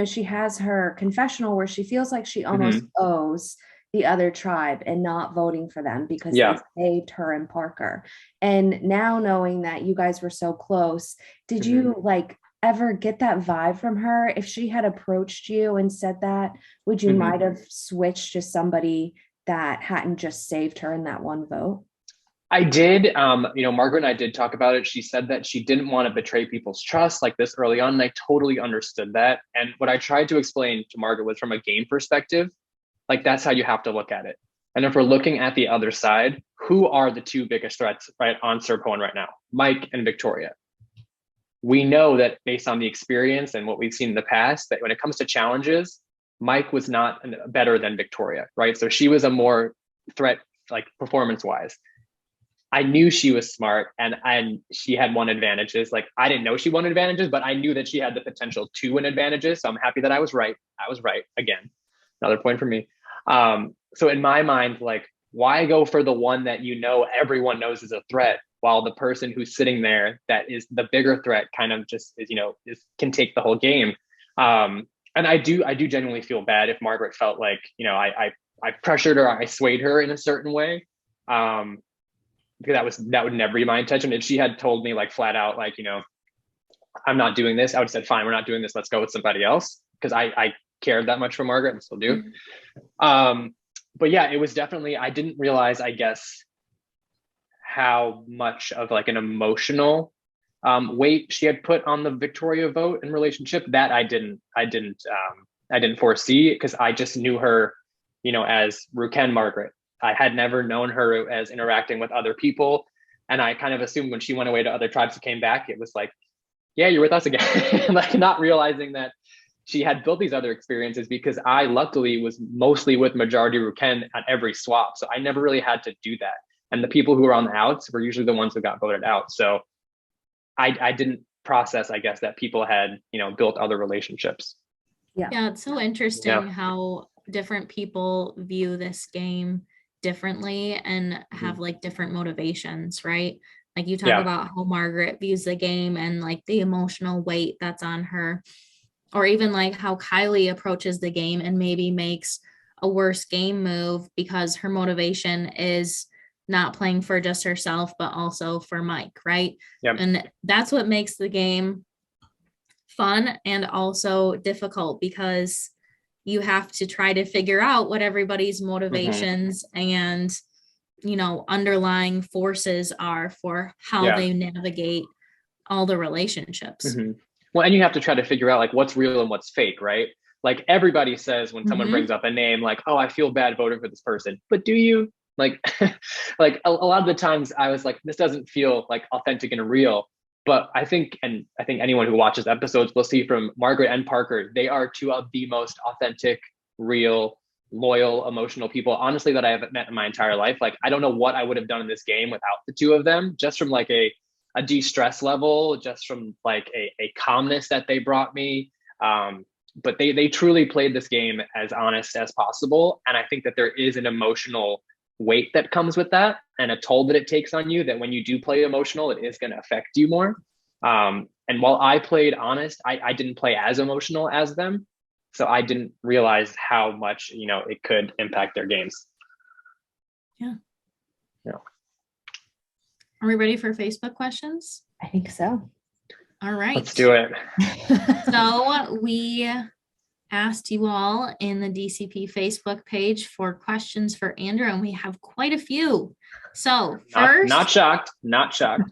she has her confessional where she feels like she almost owes the other tribe and not voting for them because they saved her and Parker. And now knowing that you guys were so close, did you ever get that vibe from her? If she had approached you and said that, would you might have switched to somebody that hadn't just saved her in that one vote? I did. Margaret and I did talk about it. She said that she didn't want to betray people's trust like this early on. And I totally understood that. And what I tried to explain to Margaret was from a game perspective, that's how you have to look at it. And if we're looking at the other side, who are the two biggest threats right on Serpone right now? Mike and Victoria. We know that based on the experience and what we've seen in the past, that when it comes to challenges, Mike was not better than Victoria, right? So she was a more threat, performance-wise. I knew she was smart and she had won advantages. I didn't know she won advantages, but I knew that she had the potential to win advantages. So I'm happy that I was right. I was right again. Another point for me. So in my mind, why go for the one that everyone knows is a threat, while the person who's sitting there that is the bigger threat kind of just can take the whole game. And I do genuinely feel bad if Margaret felt like, I pressured her, I swayed her in a certain way. Because that would never be my intention. If she had told me flat out, I'm not doing this, I would have said, fine, we're not doing this. Let's go with somebody else. Because I cared that much for Margaret and still do. But yeah, it was definitely, I didn't realize, I guess, how much of an emotional weight she had put on the Victoria vote and relationship. That I didn't foresee, because I just knew her, as Ruken Margaret. I had never known her as interacting with other people. And I kind of assumed when she went away to other tribes and came back, it was yeah, you're with us again. Not realizing that she had built these other experiences, because I luckily was mostly with majority Ruken at every swap. So I never really had to do that. And the people who were on the outs were usually the ones who got voted out. So I didn't process, I guess, that people had, built other relationships. Yeah, it's so interesting how different people view this game differently and have different motivations, right? You talk about how Margaret views the game and the emotional weight that's on her, or even how Kylie approaches the game and maybe makes a worse game move because her motivation is not playing for just herself, but also for Mike, right? Yep. And that's what makes the game fun and also difficult, because you have to try to figure out what everybody's motivations and, underlying forces are for how they navigate all the relationships. Well, and you have to try to figure out what's real and what's fake, right? Everybody says when someone brings up a name, oh, I feel bad voting for this person, but do you? A lot of the times I was this doesn't feel authentic and real. But I think anyone who watches episodes will see from Margaret and Parker, they are two of the most authentic, real, loyal, emotional people, honestly, that I have met in my entire life. I don't know what I would have done in this game without the two of them, just from a de-stress level, just from a calmness that they brought me. But they truly played this game as honest as possible. And I think that there is an emotional weight that comes with that, and a toll that it takes on you, that when you do play emotional, it is going to affect you more. And while I played honest, I didn't play as emotional as them. So I didn't realize how much, it could impact their games. Yeah. Yeah. Are we ready for Facebook questions? I think so. All right. Let's do it. So we asked you all in the DCP Facebook page for questions for Andrew, and we have quite a few. So first, not shocked, not shocked.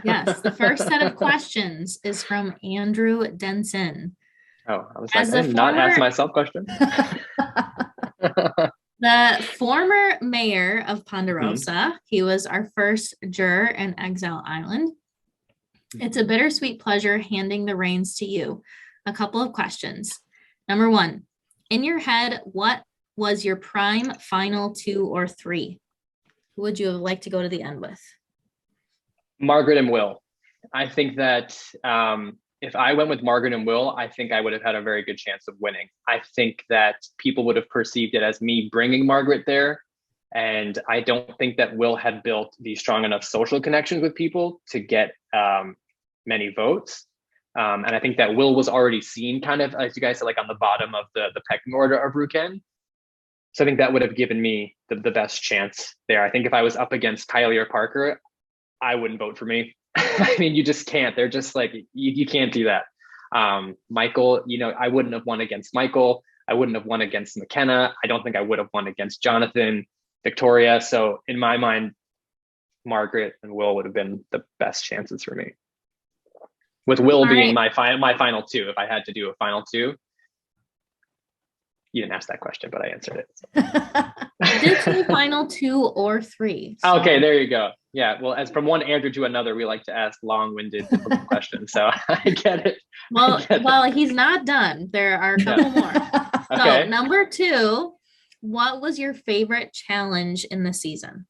yes, the first set of questions is from Andrew Denson. Oh, I was As like, I a did not ask former- myself questions. The former mayor of Ponderosa, he was our first juror in Exile Island. It's a bittersweet pleasure handing the reins to you. A couple of questions. Number one, in your head, what was your prime final 2 or 3? Who would you have liked to go to the end with? Margaret and Will. I think that if I went with Margaret and Will, I think I would have had a very good chance of winning. I think that people would have perceived it as me bringing Margaret there. And I don't think that Will had built the strong enough social connections with people to get many votes. And I think that Will was already seen kind of, as you guys said, like on the bottom of the pecking order of Ruken. So I think that would have given me the best chance there. I think if I was up against Kylie or Parker, I wouldn't vote for me. I mean, you just can't. They're just like, you can't do that. Michael, I wouldn't have won against Michael. I wouldn't have won against McKenna. I don't think I would have won against Jonathan, Victoria. So in my mind, Margaret and Will would have been the best chances for me. With Will All being right. my final 2, if I had to do a final 2. You didn't ask that question, but I answered it. I did say final 2 or 3. so- Okay, there you go. Yeah, well, as from one Andrew to another, we like to ask long-winded, difficult questions. So I get it. Well, he's not done. There are a couple more. Okay. So number 2, what was your favorite challenge in the season?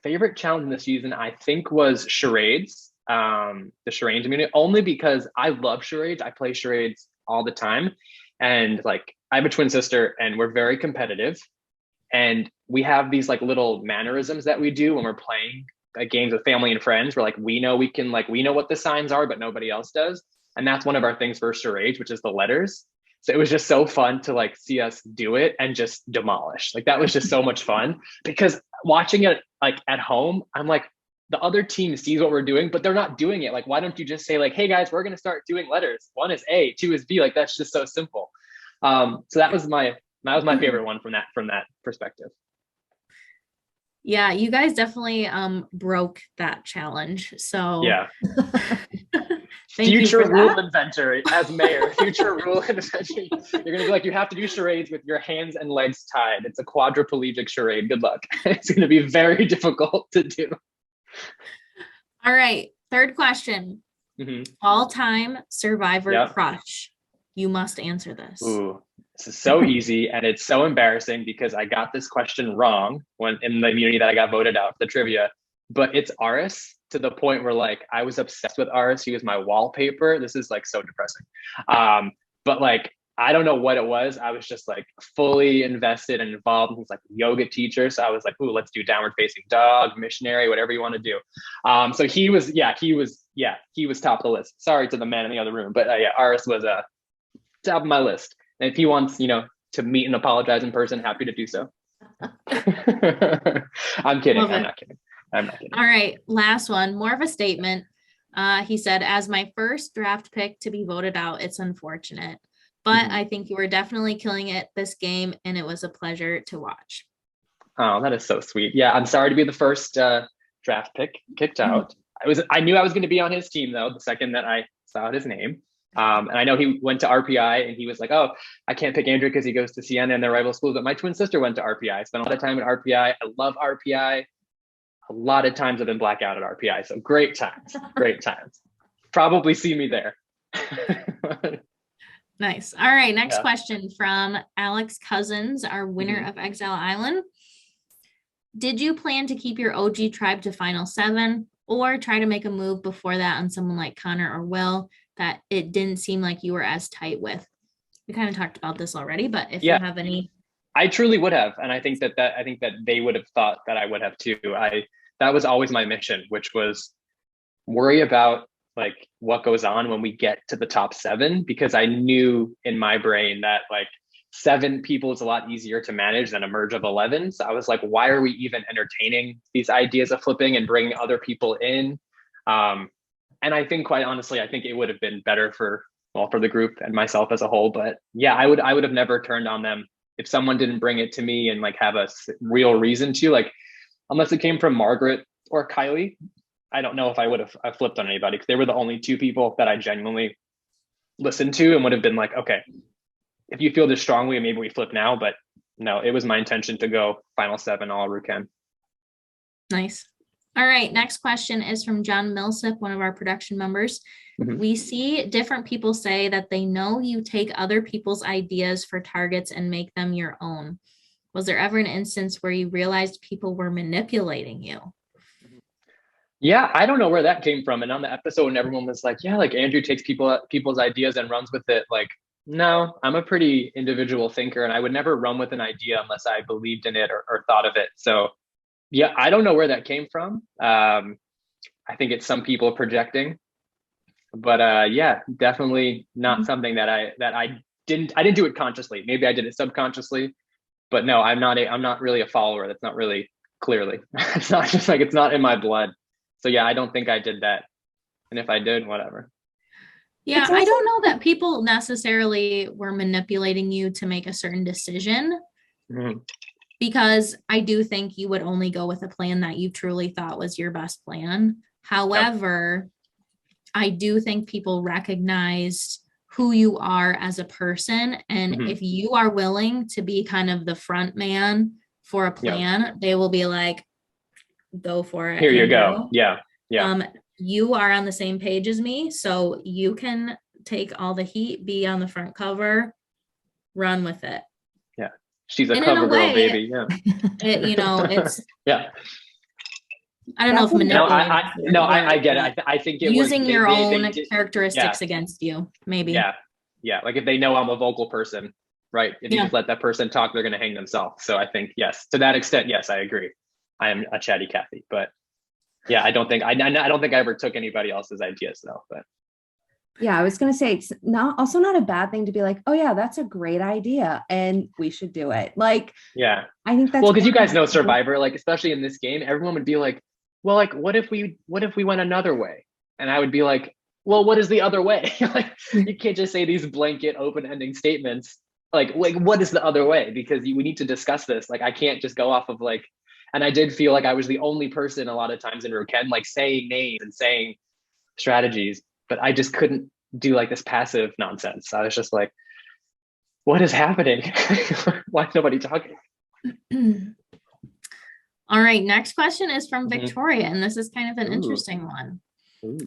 Favorite challenge in the season, I think, was charades. The charades community, only because I love charades. I play charades all the time. And like, I have a twin sister and we're very competitive. And we have these like little mannerisms that we do when we're playing games with family and friends. We're like, we know what the signs are, but nobody else does. And that's one of our things for charades, which is the letters. So it was just so fun to like see us do it and just demolish. Like that was just so much fun, because watching it like at home, I'm like, the other team sees what we're doing, but they're not doing it. Like, why don't you just say like, hey guys, we're going to start doing letters. 1 is A, 2 is B. Like, that's just so simple. So that was my favorite one from that perspective. Yeah, you guys definitely broke that challenge. So Yeah. thank you Future for rule that. inventor as mayor. Future rule inventor. You're gonna be like, you have to do charades with your hands and legs tied. It's a quadriplegic charade. Good luck. It's gonna be very difficult to do. All right, third question. Mhm. All-time Survivor Yep. crush. You must answer this. Ooh, this is so easy, and it's so embarrassing because I got this question wrong when in the immunity that I got voted out for the trivia. But it's Aris, to the point where like I was obsessed with Aris. He was my wallpaper. This is like so depressing. But like I don't know what it was. I was just like fully invested and involved. He's like a yoga teacher, so I was like, ooh, let's do downward facing dog, missionary, whatever you want to do. So he was top of the list. Sorry to the man in the other room, but yeah, Aris was top of my list. And if he wants, to meet and apologize in person, happy to do so. I'm kidding. Love it. I'm not kidding. All right, last one, more of a statement. He said, as my first draft pick to be voted out, it's unfortunate, but Mhm. I think you were definitely killing it this game, and it was a pleasure to watch. Oh, that is so sweet. Yeah, I'm sorry to be the first draft pick kicked out. I knew I was going to be on his team though, the second that I saw his name. And I know he went to RPI and he was like, oh, I can't pick Andrew because he goes to Siena and their rival schools. But my twin sister went to RPI. I spent a lot of time at RPI. I love RPI. A lot of times I've been blackout at RPI. So great times, great times. Probably see me there. Nice. All right, next Yeah. question from Alex Cousins, our winner of Exile Island. Did you plan to keep your OG tribe to final 7 or try to make a move before that on someone like Connor or Will that it didn't seem like you were as tight with? We kind of talked about this already, but if Yeah. you have any. I truly would have, and I think that they would have thought that I would have too. That was always my mission, which was worry about like what goes on when we get to the top 7, because I knew in my brain that like 7 people is a lot easier to manage than a merge of 11. So I was like, why are we even entertaining these ideas of flipping and bringing other people in? And I think, quite honestly, I think it would have been better for well, for the group and myself as a whole. But yeah, I would have never turned on them if someone didn't bring it to me and like have a real reason to, like, unless it came from Margaret or Kylie. I don't know if I would have flipped on anybody, because they were the only two people that I genuinely listened to and would have been like, okay, if you feel this strongly, maybe we flip now. But no, it was my intention to go final 7 all Ruken. Nice. All right. Next question is from John Millsip, one of our production members. Mhm. We see different people say that they know you take other people's ideas for targets and make them your own. Was there ever an instance where you realized people were manipulating you? Yeah, I don't know where that came from. And on the episode, when everyone was like, yeah, like Andrew takes people's ideas and runs with it. Like, no, I'm a pretty individual thinker, and I would never run with an idea unless I believed in it or thought of it. So yeah, I don't know where that came from. I think it's some people projecting, but yeah, definitely not something that I didn't do it consciously. Maybe I did it subconsciously, but no, I'm not really a follower. That's not really clearly. It's not just like, it's not in my blood. So yeah, I don't think I did that. And if I did, whatever. Yeah, It's I also- don't know that people necessarily were manipulating you to make a certain decision, Mhm. because I do think you would only go with a plan that you truly thought was your best plan. However, I do think people recognized who you are as a person. And Mhm. if you are willing to be kind of the front man for a plan, they will be like, go for it. Here you Andrew. go. Yeah. Yeah. You are on the same page as me, so you can take all the heat, be on the front cover, run with it. She's a And in a cover girl, way, baby. Yeah. It's, Yeah. I don't know if That's manipulating. No, I get it. I think it Using was, your they own did- characteristics against you, maybe. Yeah. Yeah. Like if they know I'm a vocal person, right? If you Yeah. just let that person talk, they're going to hang themselves. So I think, yes, to that extent, yes, I agree. I am a chatty Cathy, but yeah, I don't think I ever took anybody else's ideas though, but Yeah, I was gonna say it's not a bad thing to be like, oh yeah, that's a great idea and we should do it. Like, yeah. I think that's Well, because you guys know wonderful. Survivor, like especially in this game, everyone would be like, well, like what if we went another way? And I would be like, well, what is the other way? Like you can't just say these blanket open-ending statements. Like what is the other way? Because we need to discuss this. Like I can't just go off of like, and I did feel like I was the only person a lot of times in Ruken like saying names and saying strategies, but I just couldn't do like this passive nonsense. I was just like, what is happening? Why is nobody talking? All right, next question is from Mhm. Victoria, and this is kind of an Ooh. interesting one. Ooh.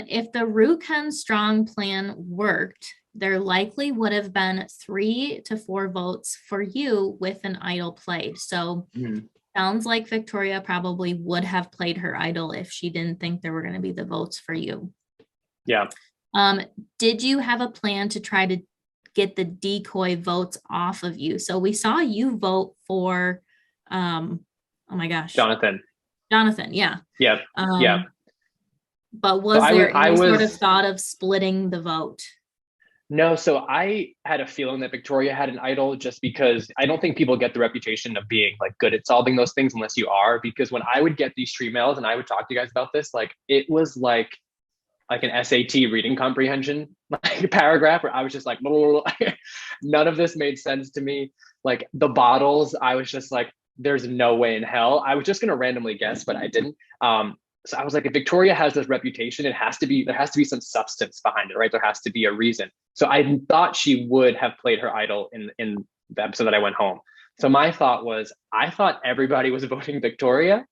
If the Ruken Strong plan worked, there likely would have been 3 to 4 votes for you with an idol played. So Mhm. sounds like Victoria probably would have played her idol if she didn't think there were going to be the votes for you. Yeah. Did you have a plan to try to get the decoy votes off of you? So we saw you vote for, oh my gosh, Jonathan. yeah. Yeah. Yeah. But was So there any sort of was- thought of splitting the vote? No, so I had a feeling that Victoria had an idol just because I don't think people get the reputation of being like good at solving those things unless you are. Because when I would get these stream mails and I would talk to you guys about this, like it was like an SAT reading comprehension like paragraph where I was just like, none of this made sense to me. Like the bottles, I was just like, there's no way in hell. I was just gonna randomly guess, but I didn't. So I was like, if Victoria has this reputation, there has to be some substance behind it, right? There has to be a reason. So I thought she would have played her idol in the episode that I went home. So my thought was, I thought everybody was voting Victoria.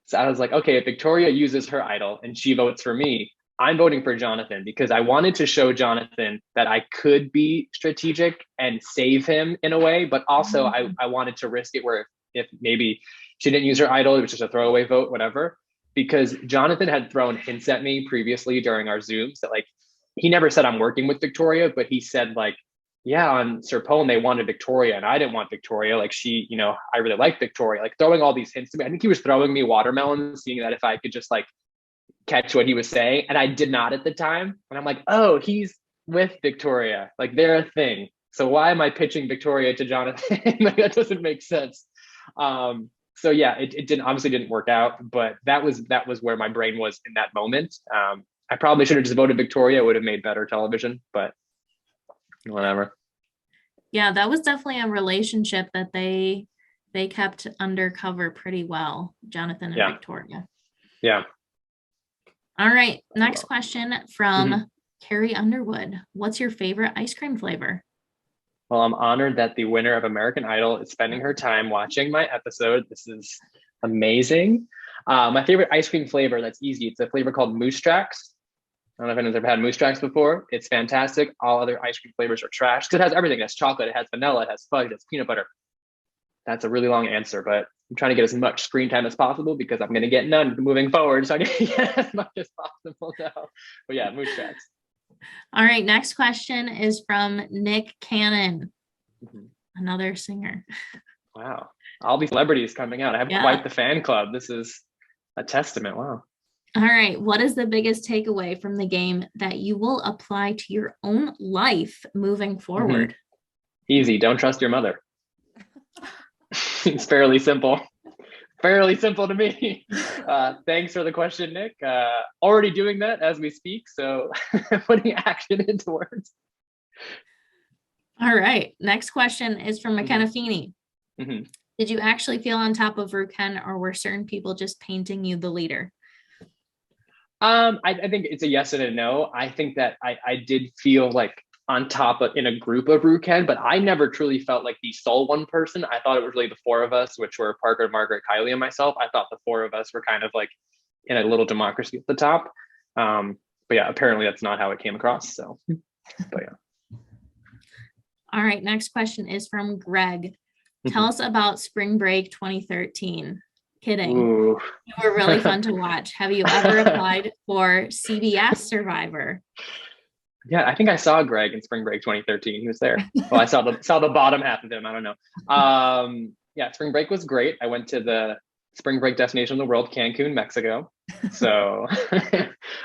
So I was like, okay, if Victoria uses her idol and she votes for me, I'm voting for Jonathan because I wanted to show Jonathan that I could be strategic and save him in a way, but also I wanted to risk it where if maybe she didn't use her idol, it was just a throwaway vote, whatever. Because Jonathan had thrown hints at me previously during our Zooms that like, he never said I'm working with Victoria, but he said like, yeah, on Serpone, they wanted Victoria and I didn't want Victoria. Like she, I really like Victoria, like throwing all these hints to me. I think he was throwing me watermelons, seeing that if I could just like catch what he was saying. And I did not at the time. And I'm like, oh, he's with Victoria. Like they're a thing. So why am I pitching Victoria to Jonathan? Like that doesn't make sense. So yeah, it obviously didn't work out, but that was where my brain was in that moment. I probably should have just voted Victoria. It would have made better television, but Whatever. Yeah, that was definitely a relationship that they kept undercover pretty well, Jonathan and Yeah. Victoria. Yeah. All right, next question from Mhm. Carrie Underwood. What's your favorite ice cream flavor? Well, I'm honored that the winner of American Idol is spending her time watching my episode. This is amazing. My favorite ice cream flavor, that's easy. It's a flavor called Moose Tracks. I don't know if anyone's ever had Moose Tracks before. It's fantastic. All other ice cream flavors are trash because it has everything. It has chocolate, it has vanilla, it has fudge, it has peanut butter. That's a really long answer, but I'm trying to get as much screen time as possible because I'm going to get none moving forward. So I can get as much as possible now. But yeah, Moose Tracks. All right, next question is from Nick Cannon, Mhm. another singer. Wow. All these celebrities coming out. I have Yeah. quite the fan club. This is a testament. Wow. All right, what is the biggest takeaway from the game that you will apply to your own life moving forward? Easy. Don't trust your mother. It's fairly simple. Fairly simple to me. Thanks for the question, Nick. Already doing that as we speak. So putting action into words. All right, next question is from McKenna Feeney. Mhm. Did you actually feel on top of Ruken, or were certain people just painting you the leader? I think it's a yes and a no. I think that I did feel like on top of in a group of Ruken, but I never truly felt like the sole one person. I thought it was really the four of us, which were Parker, Margaret, Kylie, and myself. I thought the four of us were kind of like in a little democracy at the top. But yeah, apparently that's not how it came across. So, but yeah. All right, next question is from Greg. Tell us about Spring Break 2013. Kidding. Ooh. You were really fun to watch. Have you ever applied for CBS Survivor? Yeah, I think I saw Greg in Spring Break 2013. He was there. Well, I saw the bottom half of him. I don't know. Yeah, Spring Break was great. I went to the spring break destination of the world, Cancun, Mexico. So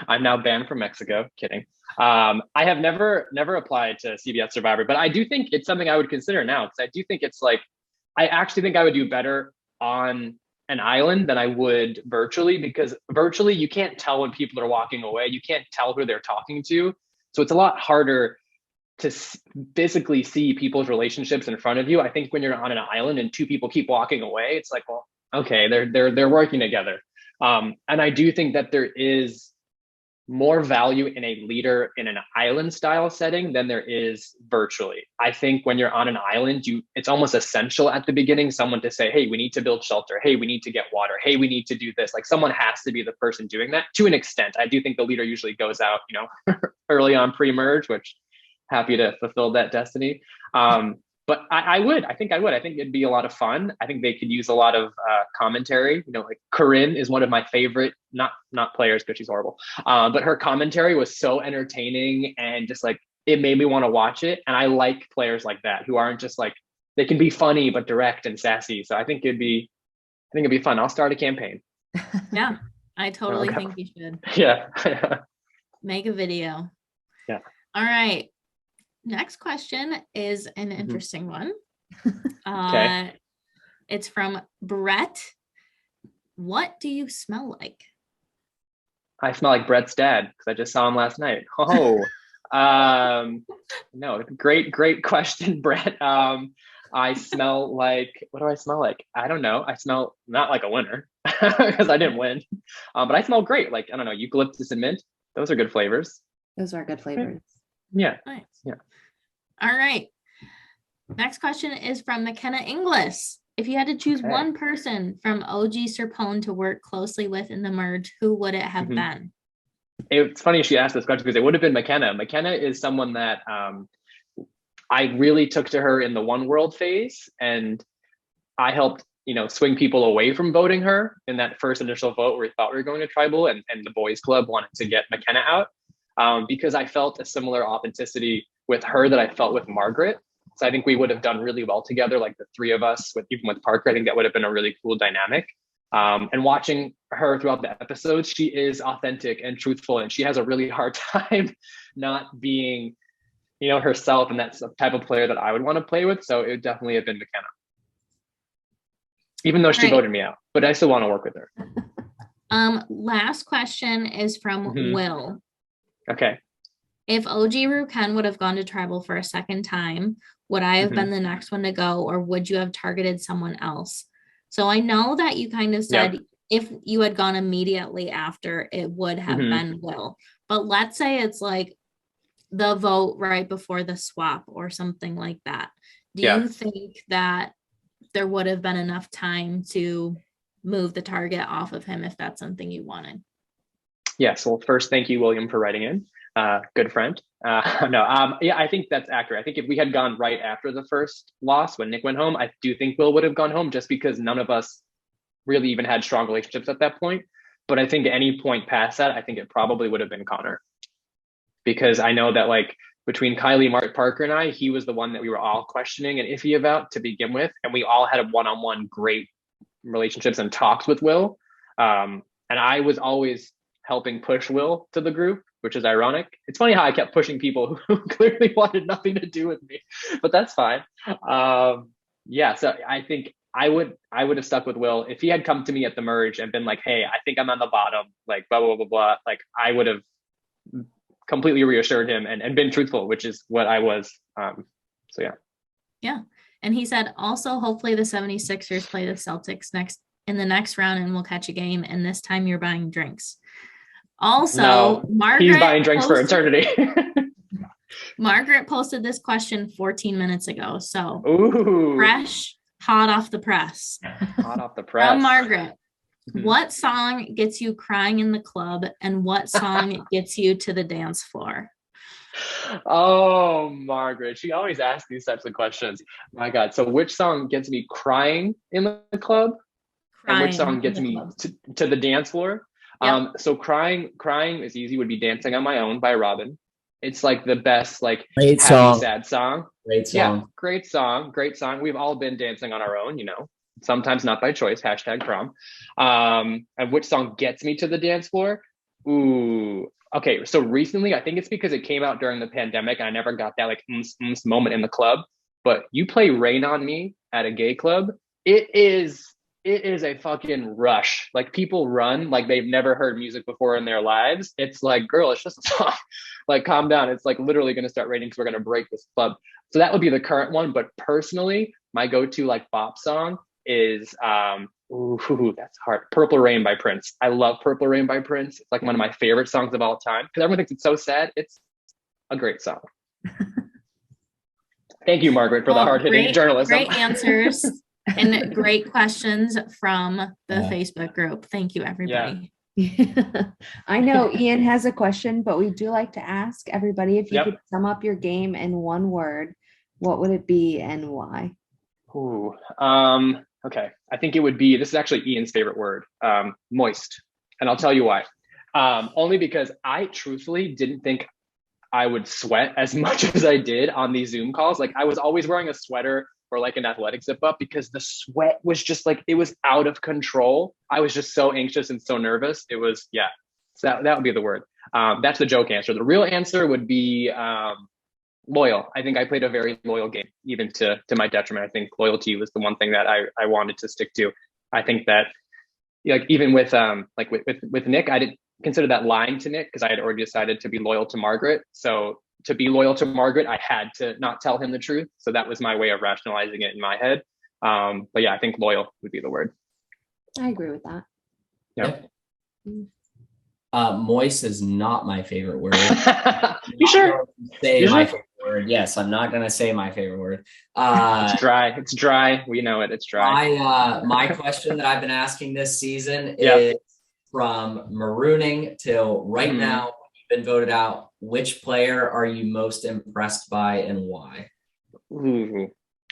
I'm now banned from Mexico. Kidding. I have never applied to CBS Survivor, but I do think it's something I would consider now because I do think it's like I actually think I would do better on an island than I would virtually because virtually you can't tell when people are walking away. You can't tell who they're talking to. So it's a lot harder to physically see people's relationships in front of you. I think when you're on an island and two people keep walking away, it's like, well, okay, they're working together. And I do think that there is more value in a leader in an island style setting than there is virtually. I think when you're on an island, it's almost essential at the beginning, someone to say, hey, we need to build shelter. Hey, we need to get water. Hey, we need to do this. Like someone has to be the person doing that to an extent. I do think the leader usually goes out, early on pre-merge, which happy to fulfill that destiny. But I think it'd be a lot of fun. I think they could use a lot of commentary. Like Corinne is one of my favorite, not players because she's horrible. But her commentary was so entertaining and just like, it made me want to watch it. And I like players like that who aren't just like, they can be funny, but direct and sassy. So I think it'd be fun. I'll start a campaign. Yeah, I totally think you should. Yeah. Make a video. Yeah. All right. Next question is an interesting one. Okay. It's from Brett. What do you smell like? I smell like Brett's dad because I just saw him last night. Oh, no, great question, Brett. I smell like, what do I smell like? I don't know. I smell not like a winner because I didn't win, but I smell great. Like, I don't know, eucalyptus and mint. Those are good flavors. Those are good flavors. Yeah. Nice. Yeah. All right. Next question is from McKenna Inglis. If you had to choose one person from OG Serpone to work closely with in the merge, who would it have been? It's funny she asked this question because it would have been McKenna. McKenna is someone that I really took to her in the One World phase, and I helped swing people away from voting her in that first initial vote where we thought we were going to tribal, and the boys club wanted to get McKenna out because I felt a similar authenticity with her that I felt with Margaret. So I think we would have done really well together, like the three of us, even with Parker. I think that would have been a really cool dynamic. And watching her throughout the episodes, she is authentic and truthful, and she has a really hard time not being, herself. And that's the type of player that I would want to play with. So it would definitely have been McKenna, even though she voted me out. But I still want to work with her. Last question is from Will. Okay. If OG Ruken would have gone to tribal for a second time, would I have Mhm. been the next one to go, or would you have targeted someone else? So I know that you kind of said Yep. if you had gone immediately after, it would have Mhm. been Will. But let's say it's like the vote right before the swap or something like that. Do Yeah. you think that there would have been enough time to move the target off of him if that's something you wanted? Yes. Well, first, thank you, William, for writing in. Good friend. No, yeah, I think that's accurate. I think if we had gone right after the first loss when Nick went home, I do think Will would have gone home just because none of us really even had strong relationships at that point. But I think at any point past that, I think it probably would have been Connor because I know that like between Kylie, Mark Parker, and I, he was the one that we were all questioning and iffy about to begin with, and we all had a one-on-one great relationships and talks with Will. And I was always helping push Will to the group, which is ironic. It's funny how I kept pushing people who clearly wanted nothing to do with me, but that's fine. Yeah, so I think I would have stuck with Will if he had come to me at the merge and been like, "Hey, I think I'm on the bottom," like blah blah blah blah. Like I would have completely reassured him and been truthful, which is what I was. So yeah. Yeah. And he said, also, hopefully the 76ers play the Celtics in the next round and we'll catch a game. And this time you're buying drinks. Also, No, Margaret he's buying drinks for eternity. Margaret posted this question 14 minutes ago. So Ooh, fresh, hot off the press. hot off the press. From Margaret, Mhm. what song gets you crying in the club and what song gets you to the dance floor? Oh, Margaret, she always asks these types of questions. My God. So which song gets me crying in the club? And which Crying song in gets the me club. to the dance floor? Yep. So crying is easy, would be Dancing on My Own by Robin. It's like the best, like Great happy, song. sad song. Great Yeah, song. great song, great song. We've all been dancing on our own, you know, sometimes not by choice, hashtag prom. And which song gets me to the dance floor? Ooh, okay. So recently, I think it's because it came out during the pandemic and I never got that like moment in the club. But you play Rain on Me at a gay club, it is a fucking rush. Like people run like they've never heard music before in their lives. It's like, girl, it's just a song. Like, calm down. It's like literally going to start raining because we're going to break this club. So that would be the current one. But personally, my go-to like bop song is ooh, that's hard. Purple Rain by Prince. I love Purple Rain by Prince. It's like one of my favorite songs of all time because everyone thinks it's so sad. It's a great song. Thank you, Margaret, for the hard-hitting journalism. Great answers. And great questions from the Yeah. Facebook group. Thank you, everybody. I know Ian has a question, but we do like to ask everybody if you Yep. could sum up your game in one word, what would it be and why? Ooh, okay. I think it would be, this is actually Ian's favorite word, moist. And I'll tell you why. Only because I truthfully didn't think I would sweat as much as I did on these Zoom calls. Like I was always wearing a sweater or like an athletic zip up because the sweat was just like, it was out of control. I was just so anxious and so nervous. It was, yeah. So that would be the word. That's the joke answer. The real answer would be loyal. I think I played a very loyal game, even to my detriment. I think loyalty was the one thing that I wanted to stick to. I think that like even with with Nick, I didn't consider that lying to Nick because I had already decided to be loyal to Margaret. So to be loyal to Margaret, I had to not tell him the truth. So that was my way of rationalizing it in my head. But yeah, I think loyal would be the word. I agree with that. Yeah. Moist is not my favorite word. You sure? Say You my sure? favorite word. Yes, I'm not gonna say my favorite word. It's dry. It's dry. We know it. It's dry. My question that I've been asking this season Yep. is from marooning till right now, you've been voted out. Which player are you most impressed by and why? Ooh,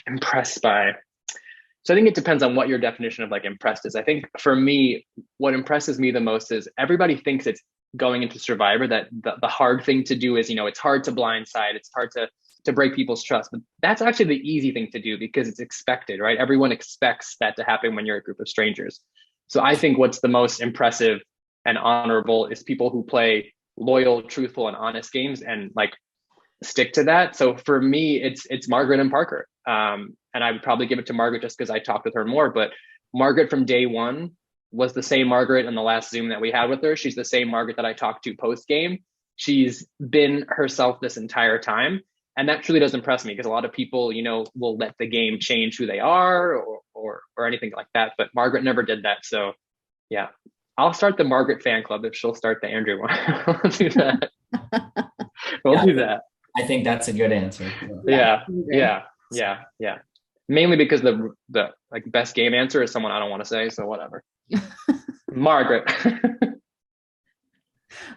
impressed by. So I think it depends on what your definition of like impressed is. I think for me, what impresses me the most is everybody thinks it's going into Survivor that the hard thing to do is, you know, it's hard to blindside, it's hard to break people's trust. But that's actually the easy thing to do because it's expected, right? Everyone expects that to happen when you're a group of strangers. So I think what's the most impressive and honorable is people who play loyal, truthful, and honest games and like stick to that. So for me, it's Margaret and Parker. And I would probably give it to Margaret just because I talked with her more. But Margaret from day one was the same Margaret in the last Zoom that we had with her. She's the same Margaret that I talked to post game. she's been herself this entire time. And that truly does impress me because a lot of people, will let the game change who they are or anything like that. But Margaret never did that. So yeah, I'll start the Margaret fan club if she'll start the Andrew one. We'll do that. We'll do that. I think that's a good answer. Yeah. Mainly because the like best game answer is someone I don't want to say, so whatever. Margaret.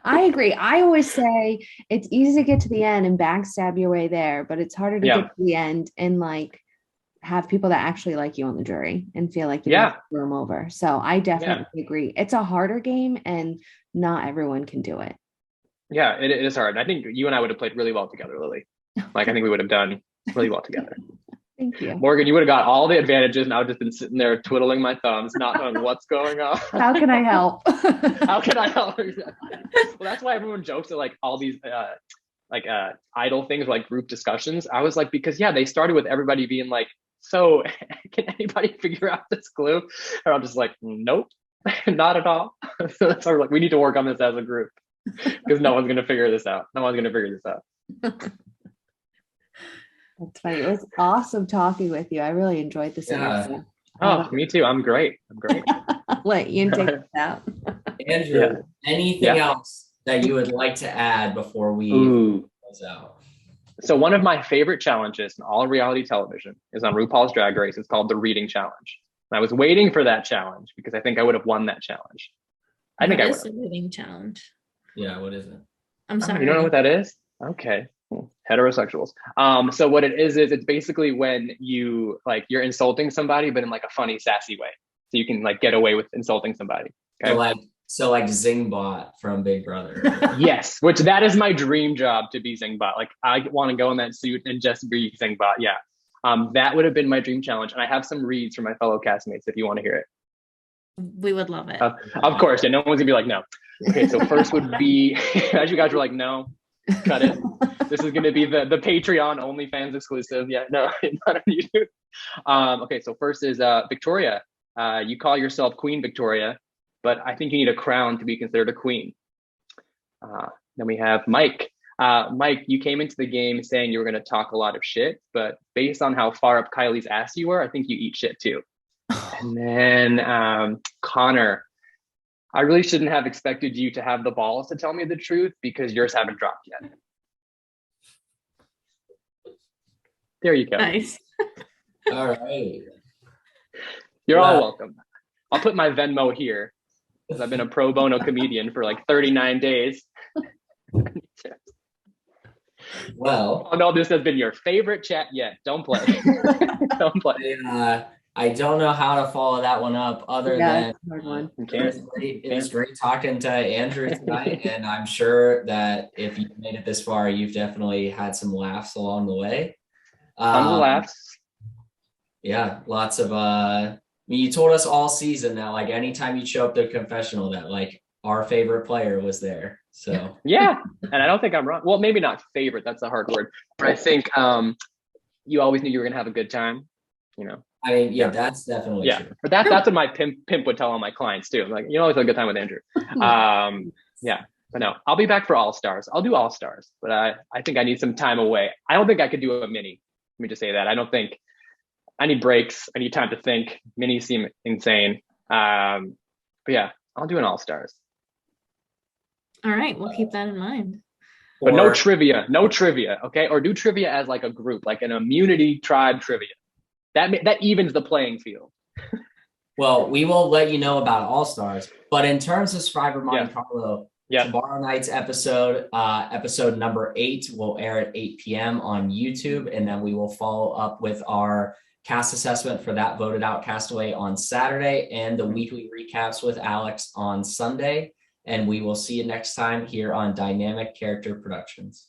I agree. I always say it's easy to get to the end and backstab your way there, but it's harder to get to the end and like have people that actually like you on the jury and feel like you have to throw them over. So I definitely agree. It's a harder game and not everyone can do it. Yeah, it is hard. I think you and I would have played really well together, Lily. Like I think we would have done really well together. Thank you. Morgan, you would have got all the advantages and I would have just been sitting there twiddling my thumbs, not knowing what's going on. How can I help? How can I help? Exactly. Well, that's why everyone jokes at like all these idle things like group discussions. I was like, because they started with everybody being like, so can anybody figure out this clue? And I'm just like, nope, not at all. So that's why we're like, we need to work on this as a group because no one's going to figure this out. No one's going to figure this out. That's funny. It was awesome talking with you. I really enjoyed this interview. Oh, me too. I'm great. I'll let Ian take this out. Andrew, anything else that you would like to add before we close out? So one of my favorite challenges in all reality television is on RuPaul's Drag Race. It's called the Reading Challenge. And I was waiting for that challenge because I think I would have won that challenge. I think I would have. The Reading Challenge? Yeah, what is it? I'm sorry. You don't know what that is? Okay. Heterosexuals. So what it is it's basically when you like you're insulting somebody, but in like a funny, sassy way. So you can like get away with insulting somebody. Okay. So like Zingbot from Big Brother. Yes, which that is my dream job to be Zingbot. Like I want to go in that suit and just be Zingbot. Yeah. That would have been my dream challenge. And I have some reads from my fellow castmates if you want to hear it. We would love it. Of course. Yeah, no one's gonna be like, no. Okay, so first would be as you guys were like, no, cut it. This is going to be the Patreon OnlyFans exclusive. Yeah, no, not on YouTube. Okay, so first is Victoria. You call yourself Queen Victoria, but I think you need a crown to be considered a queen. Then we have Mike. Mike, you came into the game saying you were going to talk a lot of shit, but based on how far up Kylie's ass you were, I think you eat shit too. And then Connor. I really shouldn't have expected you to have the balls to tell me the truth because yours haven't dropped yet. There you go. Nice. All right. You're all welcome. I'll put my Venmo here because I've been a pro bono comedian for like 39 days. Well, oh no, this has been your favorite chat yet. Don't play. Don't play. I don't know how to follow that one up other than it was great talking to Andrew tonight. And I'm sure that if you've made it this far, you've definitely had some laughs along the way. Tons of laughs. Yeah, lots of you told us all season that like anytime you show up to a confessional that like our favorite player was there. So yeah, and I don't think I'm wrong. Well, maybe not favorite, that's a hard word. But I think you always knew you were gonna have a good time, I mean, yeah, that's definitely true. But that's what my pimp would tell all my clients too. I'm like, you always have a good time with Andrew. Yeah, but no, I'll be back for All Stars. I'll do All Stars, but I think I need some time away. I don't think I could do a mini. Let me just say that. I don't think I need breaks. I need time to think. Minis seem insane. But yeah, I'll do an All Stars. All right, we'll keep that in mind. But no trivia, okay? Or do trivia as like a group, like an immunity tribe trivia. That evens the playing field. Well, we will let you know about All Stars, but in terms of Survivor Monte Carlo, tomorrow night's episode number 8 will air at 8 p.m. on YouTube, and then we will follow up with our cast assessment for that voted out castaway on Saturday and the weekly recaps with Alex on Sunday. And we will see you next time here on Dynamic Character Productions.